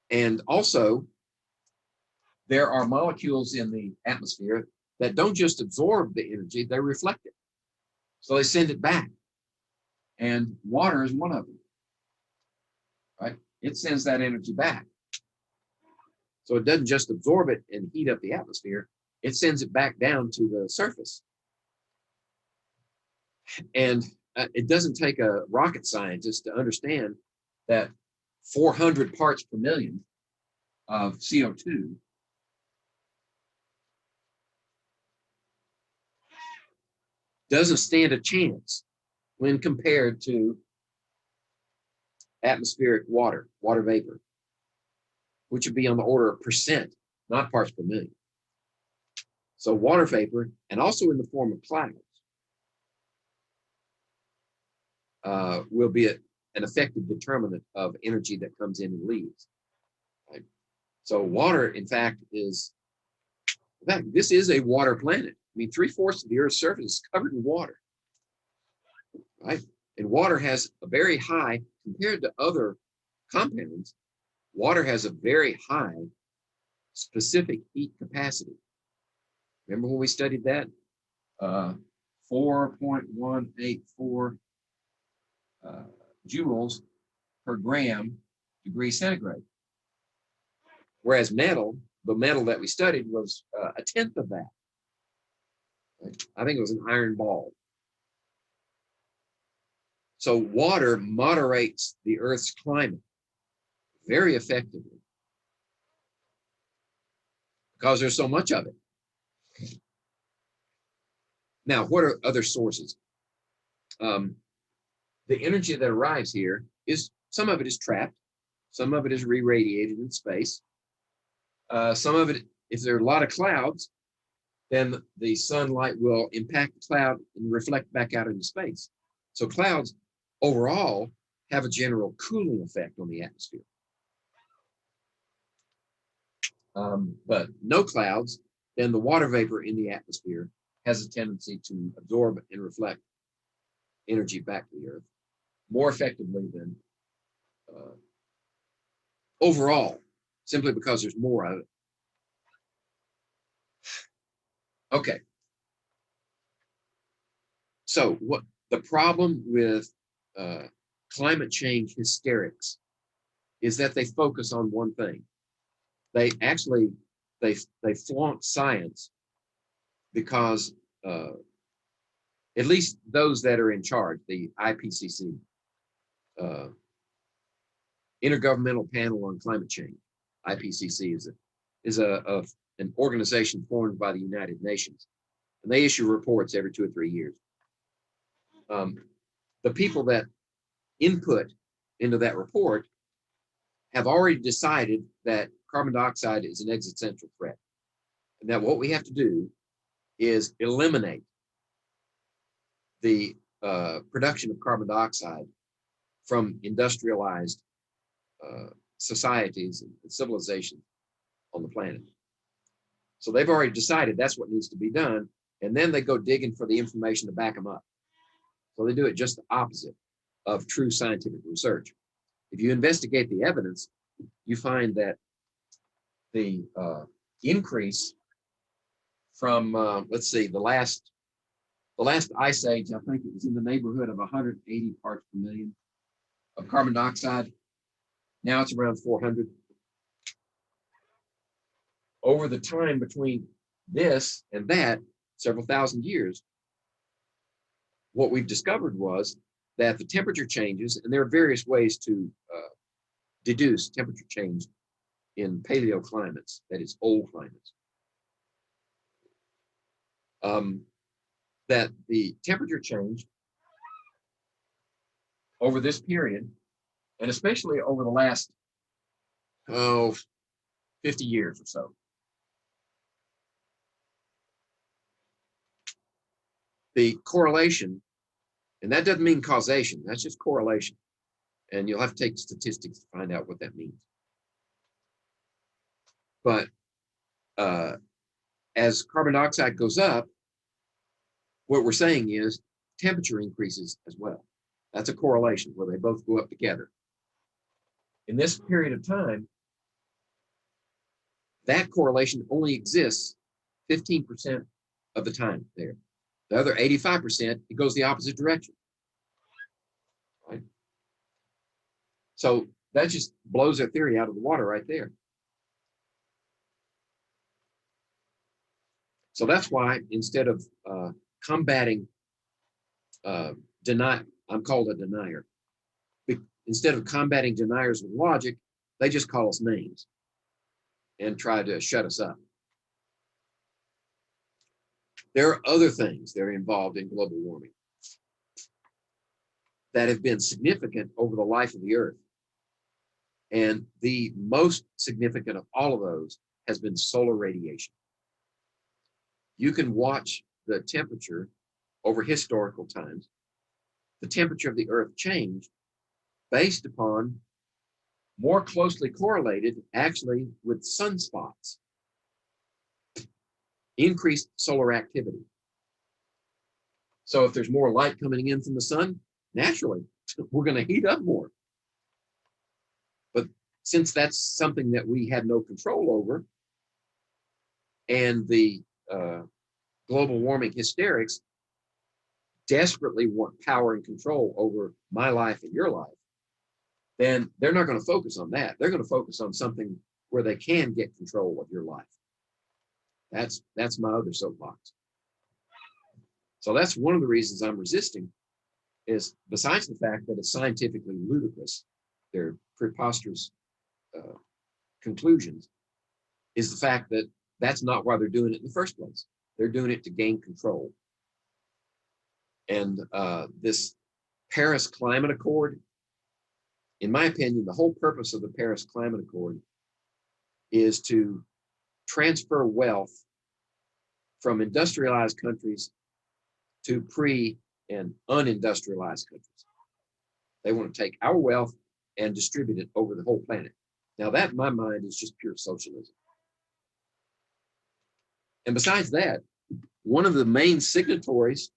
A: And also, there are molecules in the atmosphere that don't just absorb the energy, they reflect it. So they send it back. And water is one of them, right? It sends that energy back. So it doesn't just absorb it and heat up the atmosphere, it sends it back down to the surface. And it doesn't take a rocket scientist to understand that 400 parts per million of CO2 doesn't stand a chance when compared to atmospheric water vapor, which would be on the order of percent, not parts per million. So water vapor, and also in the form of clouds, will be an effective determinant of energy that comes in and leaves. Right? So water, in fact, this is a water planet. I mean, 3/4 of the Earth's surface is covered in water, right? And water has a very high, compared to other compounds, water has a very high specific heat capacity. Remember when we studied that? 4.184 joules per gram degree centigrade. Whereas metal, the metal that we studied was a tenth of that. I think it was an iron ball. So water moderates the Earth's climate very effectively because there's so much of it. Now, what are other sources? The energy that arrives here is, some of it is trapped, some of it is re-radiated in space. Some of it, if there are a lot of clouds, then the sunlight will impact the cloud and reflect back out into space. So clouds overall have a general cooling effect on the atmosphere. But no clouds, then the water vapor in the atmosphere has a tendency to absorb and reflect energy back to the Earth more effectively than overall, simply because there's more of it. Okay. So what the problem with climate change hysterics is that they focus on one thing. They actually, they flaunt science because at least those that are in charge, the IPCC, Intergovernmental Panel on Climate Change, IPCC is an organization formed by the United Nations, and they issue reports every 2 or 3 years. The people that input into that report have already decided that carbon dioxide is an existential threat, and that what we have to do is eliminate the production of carbon dioxide from industrialized societies and civilizations on the planet. So they've already decided that's what needs to be done, and then they go digging for the information to back them up. So they do it just the opposite of true scientific research. If you investigate the evidence, you find that the increase from, let's see, the last ice age, I think it was in the neighborhood of 180 parts per million of carbon dioxide. Now it's around 400. Over the time between this and that, several thousand years, what we've discovered was that the temperature changes, and there are various ways to deduce temperature change in paleoclimates, that is old climates. That the temperature change over this period, and especially over the last 50 years or so, the correlation, and that doesn't mean causation, that's just correlation. And you'll have to take statistics to find out what that means. But as carbon dioxide goes up, what we're saying is temperature increases as well. That's a correlation where they both go up together. In this period of time, that correlation only exists 15% of the time there. The other 85%, it goes the opposite direction. Right? So that just blows their theory out of the water right there. So that's why instead of combating I'm called a denier. Instead of combating deniers with logic, they just call us names and try to shut us up. There are other things that are involved in global warming that have been significant over the life of the Earth. And the most significant of all of those has been solar radiation. You can watch the temperature over historical times. The temperature of the Earth changed based upon more closely correlated actually with sunspots, increased solar activity. So if there's more light coming in from the sun, naturally, we're going to heat up more. But since that's something that we had no control over, and the global warming hysterics desperately want power and control over my life and your life, then they're not going to focus on that. They're going to focus on something where they can get control of your life. That's my other soapbox. So that's one of the reasons I'm resisting, is besides the fact that it's scientifically ludicrous, they're preposterous conclusions, is the fact that that's not why they're doing it in the first place. They're doing it to gain control. And this Paris Climate Accord, in my opinion, the whole purpose of the Paris Climate Accord is to transfer wealth from industrialized countries to pre- and unindustrialized countries. They want to take our wealth and distribute it over the whole planet. Now that, in my mind, is just pure socialism. And besides that, one of the main signatories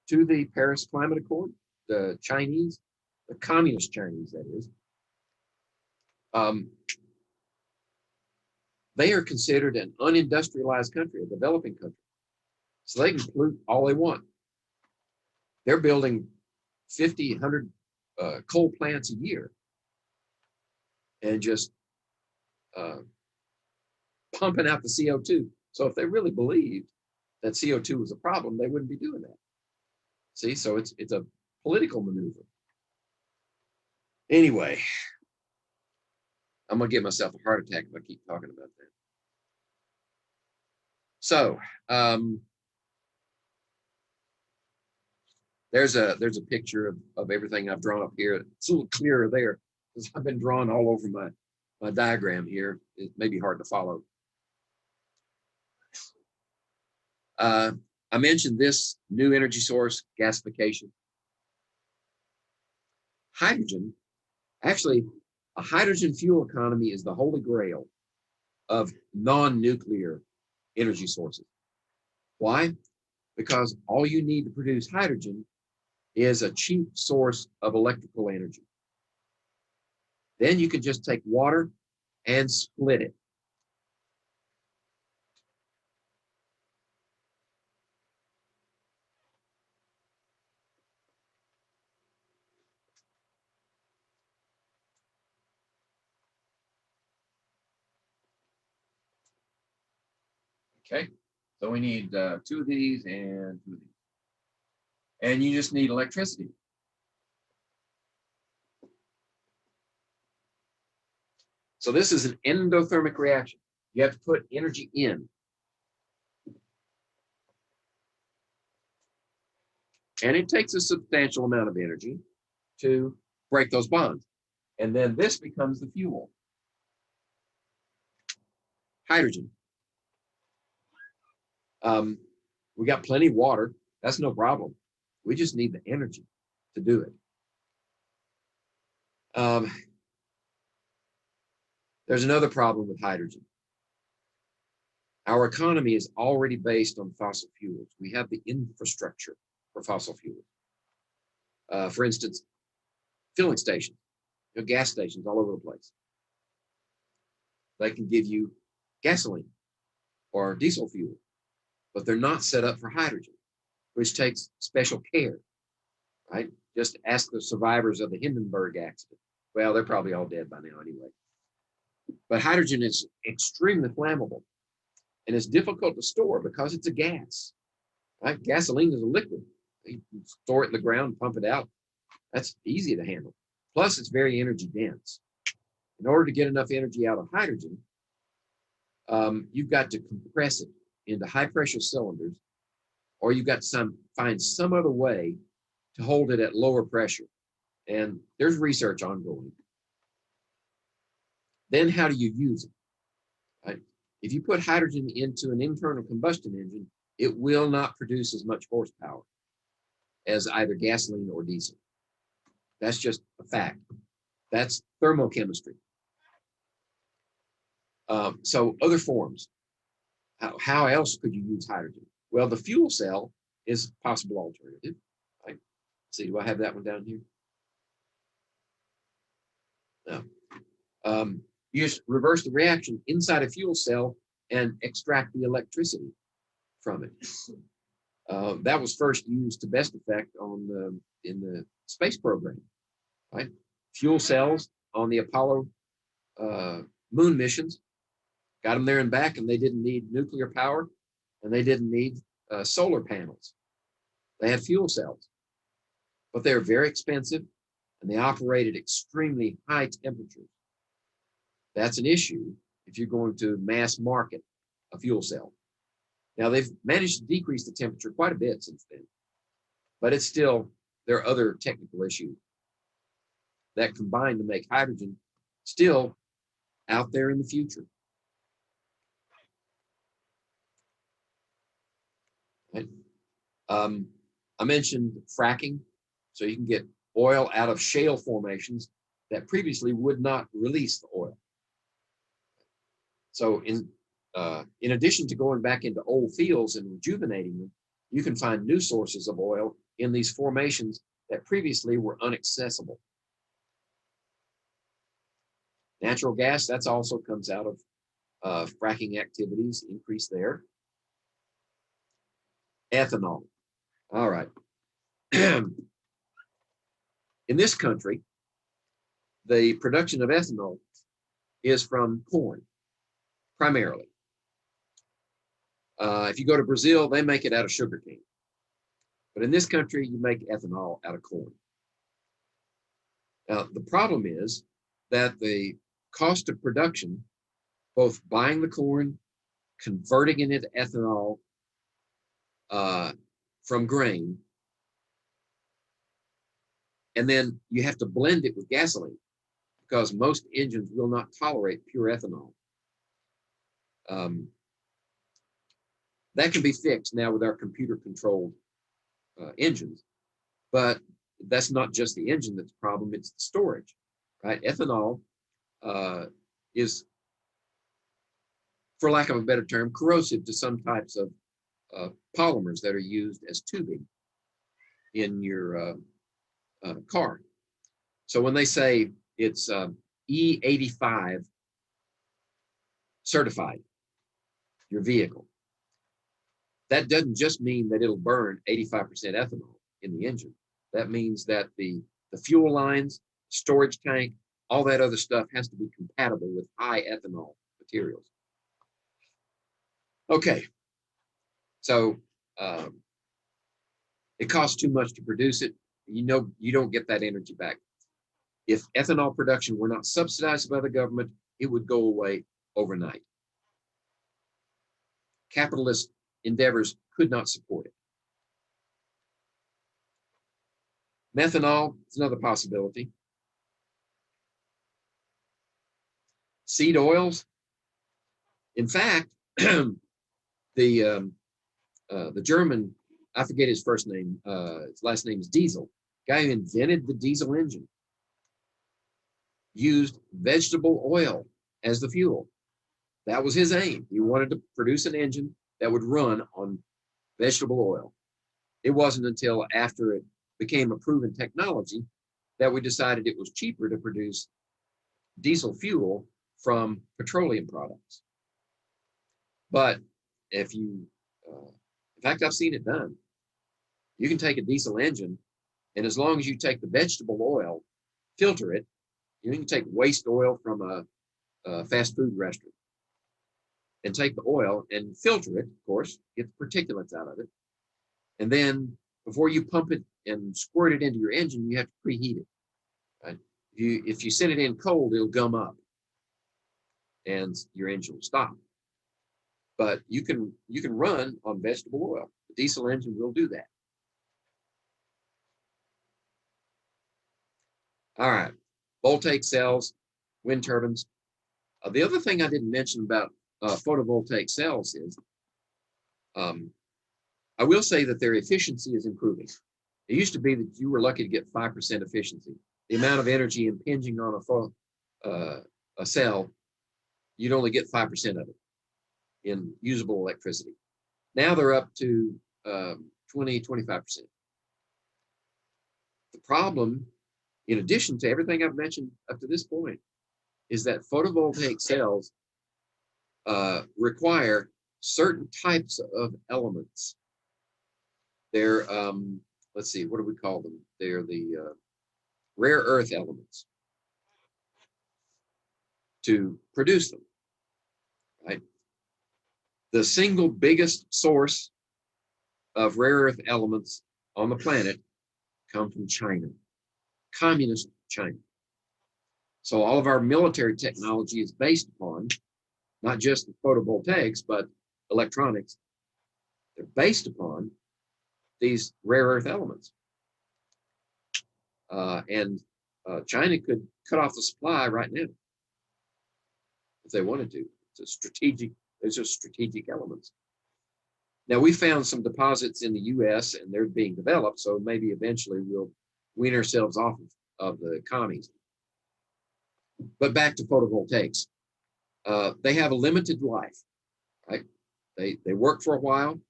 A: to the Paris Climate Accord, the Chinese, the communist Chinese, that is, they are considered an unindustrialized country, a developing country. So they can pollute all they want. They're building 50, 100 coal plants a year and just pumping out the CO2. So if they really believed that CO2 was a problem, they wouldn't be doing that. See, so it's a political maneuver. Anyway, I'm gonna give myself a heart attack if I keep talking about that. So there's a picture of everything I've drawn up here. It's a little clearer there because I've been drawing all over my diagram here. It may be hard to follow. I mentioned this new energy source, gasification. Hydrogen, actually, a hydrogen fuel economy is the holy grail of non-nuclear energy sources. Why? Because all you need to produce hydrogen is a cheap source of electrical energy. Then you can just take water and split it. Okay, so we need 2 of these and 2 of these. And you just need electricity. So this is an endothermic reaction. You have to put energy in. And it takes a substantial amount of energy to break those bonds. And then this becomes the fuel. Hydrogen. We got plenty of water. That's no problem. We just need the energy to do it. There's another problem with hydrogen. Our economy is already based on fossil fuels. We have the infrastructure for fossil fuels. For instance, filling stations, gas stations all over the place. They can give you gasoline or diesel fuel, but they're not set up for hydrogen, which takes special care, right? Just ask the survivors of the Hindenburg accident. Well, they're probably all dead by now anyway. But hydrogen is extremely flammable, and it's difficult to store because it's a gas, right? Gasoline is a liquid. You can store it in the ground, pump it out. That's easy to handle. Plus, it's very energy dense. In order to get enough energy out of hydrogen, you've got to compress it into high pressure cylinders, or you've got to find some other way to hold it at lower pressure. And there's research ongoing. Then how do you use it? Right? If you put hydrogen into an internal combustion engine, it will not produce as much horsepower as either gasoline or diesel. That's just a fact. That's thermochemistry. So other forms. How else could you use hydrogen? Well, the fuel cell is a possible alternative. Right? See, do I have that one down here? No. You just reverse the reaction inside a fuel cell and extract the electricity from it. That was first used to best effect in the space program, right? Fuel cells on the Apollo moon missions got them there and back, and they didn't need nuclear power, and they didn't need solar panels. They had fuel cells, but they're very expensive, and they operated extremely high temperatures. That's an issue if you're going to mass market a fuel cell. Now, they've managed to decrease the temperature quite a bit since then, but it's still, there are other technical issues that combine to make hydrogen still out there in the future. Right? I mentioned fracking, so you can get oil out of shale formations that previously would not release the oil. So in addition to going back into old fields and rejuvenating them, you can find new sources of oil in these formations that previously were inaccessible. Natural gas, that's also comes out of fracking activities, increase there. Ethanol. All right. In this country, the production of ethanol is from corn, primarily. If you go to Brazil, they make it out of sugarcane. But in this country, you make ethanol out of corn. Now, the problem is that the cost of production, both buying the corn, converting it into ethanol from grain, and then you have to blend it with gasoline because most engines will not tolerate pure ethanol. That can be fixed now with our computer-controlled engines, but that's not just the engine that's the problem, it's the storage, right? Ethanol is, for lack of a better term, corrosive to some types of polymers that are used as tubing in your car. So when they say it's E85 certified, your vehicle, that doesn't just mean that it'll burn 85% ethanol in the engine. That means that the fuel lines, storage tank, all that other stuff has to be compatible with high ethanol materials. Okay, so it costs too much to produce it. You know, you don't get that energy back. If ethanol production were not subsidized by the government, it would go away overnight. Capitalist endeavors could not support it. Methanol is another possibility. Seed oils. In fact, the German, I forget his first name, his last name is Diesel, guy who invented the diesel engine, used vegetable oil as the fuel. That was his aim. He wanted to produce an engine that would run on vegetable oil. It wasn't until after it became a proven technology that we decided it was cheaper to produce diesel fuel from petroleum products. But if you In fact, I've seen it done. You can take a diesel engine, and as long as you take the vegetable oil, filter it, you can take waste oil from a fast food restaurant and take the oil and filter it, of course, get the particulates out of it. And then before you pump it and squirt it into your engine, you have to preheat it. Right? If you send it in cold, it'll gum up and your engine will stop. But you can run on vegetable oil. The diesel engine will do that. All right, Voltaic cells, wind turbines. The other thing I didn't mention about photovoltaic cells is I will say that their efficiency is improving. It used to be that you were lucky to get 5% efficiency. The amount of energy impinging on a cell, you'd only get 5% of it in usable electricity. Now they're up to 20, 25%. The problem, in addition to everything I've mentioned up to this point, is that photovoltaic cells require certain types of elements. They're, let's see, what do we call them? They're the rare earth elements to produce them, right? The single biggest source of rare earth elements on the planet come from China, communist China. So all of our military technology is based upon not just the photovoltaics, but electronics. They're based upon these rare earth elements. And China could cut off the supply right now if they wanted to. It's a strategic, those are strategic elements. Now, we found some deposits in the US and they're being developed, so maybe eventually we'll wean ourselves off of the commies. But back to photovoltaics. They have a limited life, right? They work for a while,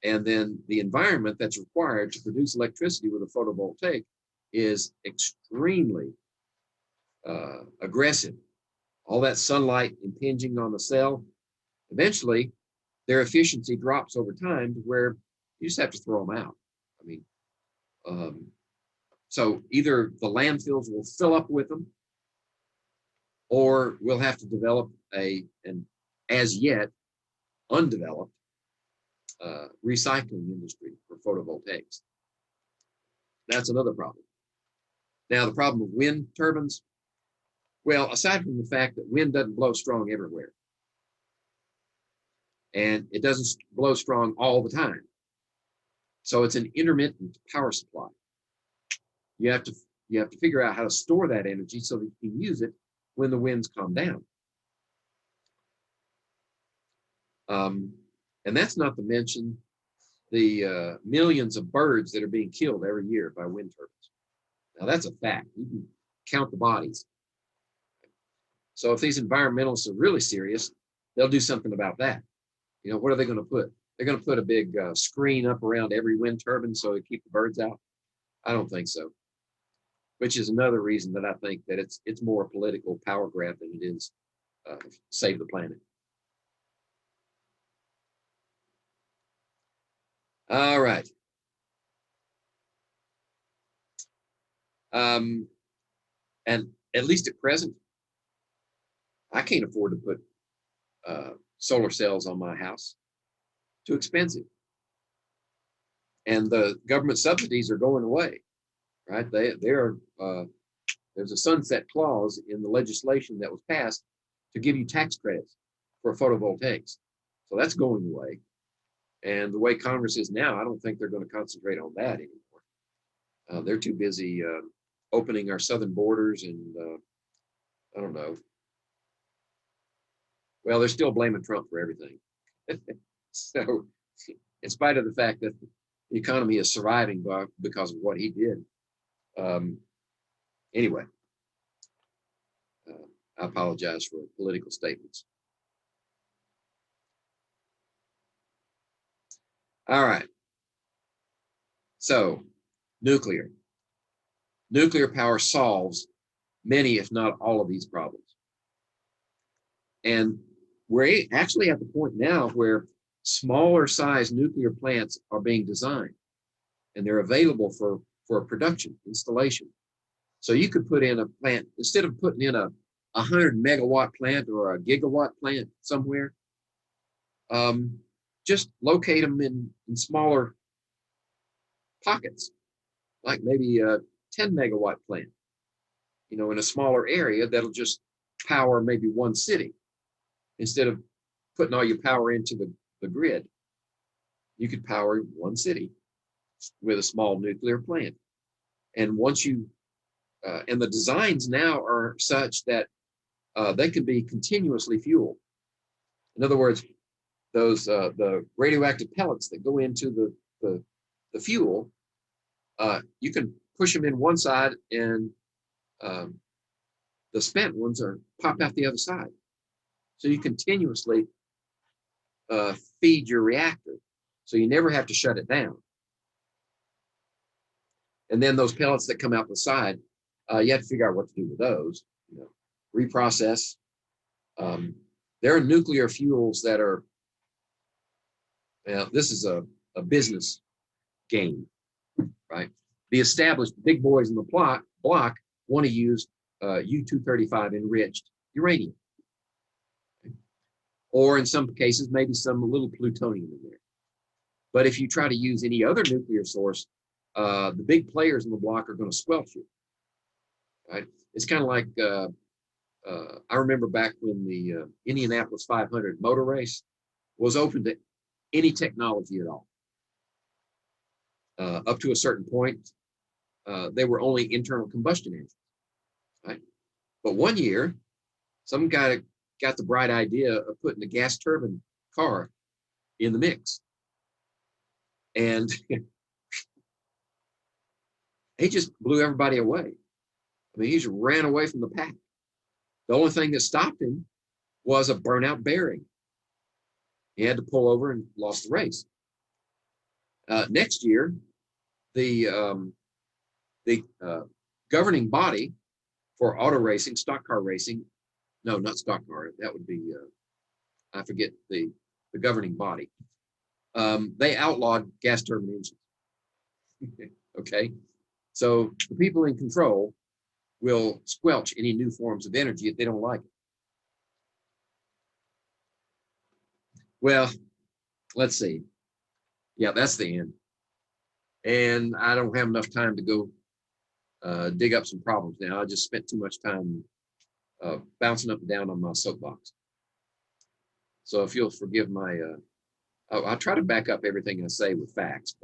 A: and then the environment that's required to produce electricity with a photovoltaic is extremely aggressive. All that sunlight impinging on the cell, eventually their efficiency drops over time to where you just have to throw them out. I mean, so either the landfills will fill up with them, or we'll have to develop an as yet undeveloped recycling industry for photovoltaics. That's another problem. Now, the problem of wind turbines, well, aside from the fact that wind doesn't blow strong everywhere, and it doesn't blow strong all the time, so it's an intermittent power supply. You have to figure out how to store that energy so that you can use it when the winds calm down. And that's not to mention the millions of birds that are being killed every year by wind turbines. Now, that's a fact. You can count the bodies. So if these environmentalists are really serious, they'll do something about that. You know, what are they going to put? They're going to put a big screen up around every wind turbine so to keep the birds out? I don't think so. Which is another reason that I think that it's more a political power grab than it is save the planet. All right. And at least at present, I can't afford to put solar cells on my house. Too expensive. And the government subsidies are going away, right? There's a sunset clause in the legislation that was passed to give you tax credits for photovoltaics. So that's going away. And the way Congress is now, I don't think they're going to concentrate on that anymore. They're too busy opening our southern borders and I don't know. Well, they're still blaming Trump for everything. So in spite of the fact that the economy is surviving because of what he did. Anyway, I apologize for political statements. All right. So nuclear power solves many, if not all of these problems. And we're actually at the point now where smaller size nuclear plants are being designed, and they're available for production installation. So you could put in a plant, instead of putting in a 100 megawatt plant or a gigawatt plant somewhere, just locate them in smaller pockets, like maybe a 10 megawatt plant, you know, in a smaller area that'll just power maybe one city. Instead of putting all your power into the grid, you could power one city with a small nuclear plant. And once you, and the designs now are such that they can be continuously fueled. In other words, those the radioactive pellets that go into the fuel, you can push them in one side, and the spent ones are pop out the other side. So you continuously feed your reactor, so you never have to shut it down. And then those pellets that come out the side, you have to figure out what to do with those. You know, reprocess. There are nuclear fuels that are, well, this is a business game, right? The established big boys in the block want to use U-235 enriched uranium. Or in some cases, maybe some little plutonium in there. But if you try to use any other nuclear source, the big players in the block are going to squelch you, right? It's kind of like, I remember back when the Indianapolis 500 motor race was open to any technology at all. Up to a certain point, they were only internal combustion engines, right? But one year, some guy got the bright idea of putting a gas turbine car in the mix. And he just blew everybody away. I mean, he just ran away from the pack. The only thing that stopped him was a burnout bearing. He had to pull over and lost the race. Next year, the governing body for auto racing, stock car racing, no, not stock car, that would be, I forget the governing body. They outlawed gas turbine engines. Okay, so the people in control will squelch any new forms of energy if they don't like it. Well, let's see. Yeah, that's the end. And I don't have enough time to go dig up some problems now. I just spent too much time bouncing up and down on my soapbox. So if you'll forgive my, I'll try to back up everything I say with facts, but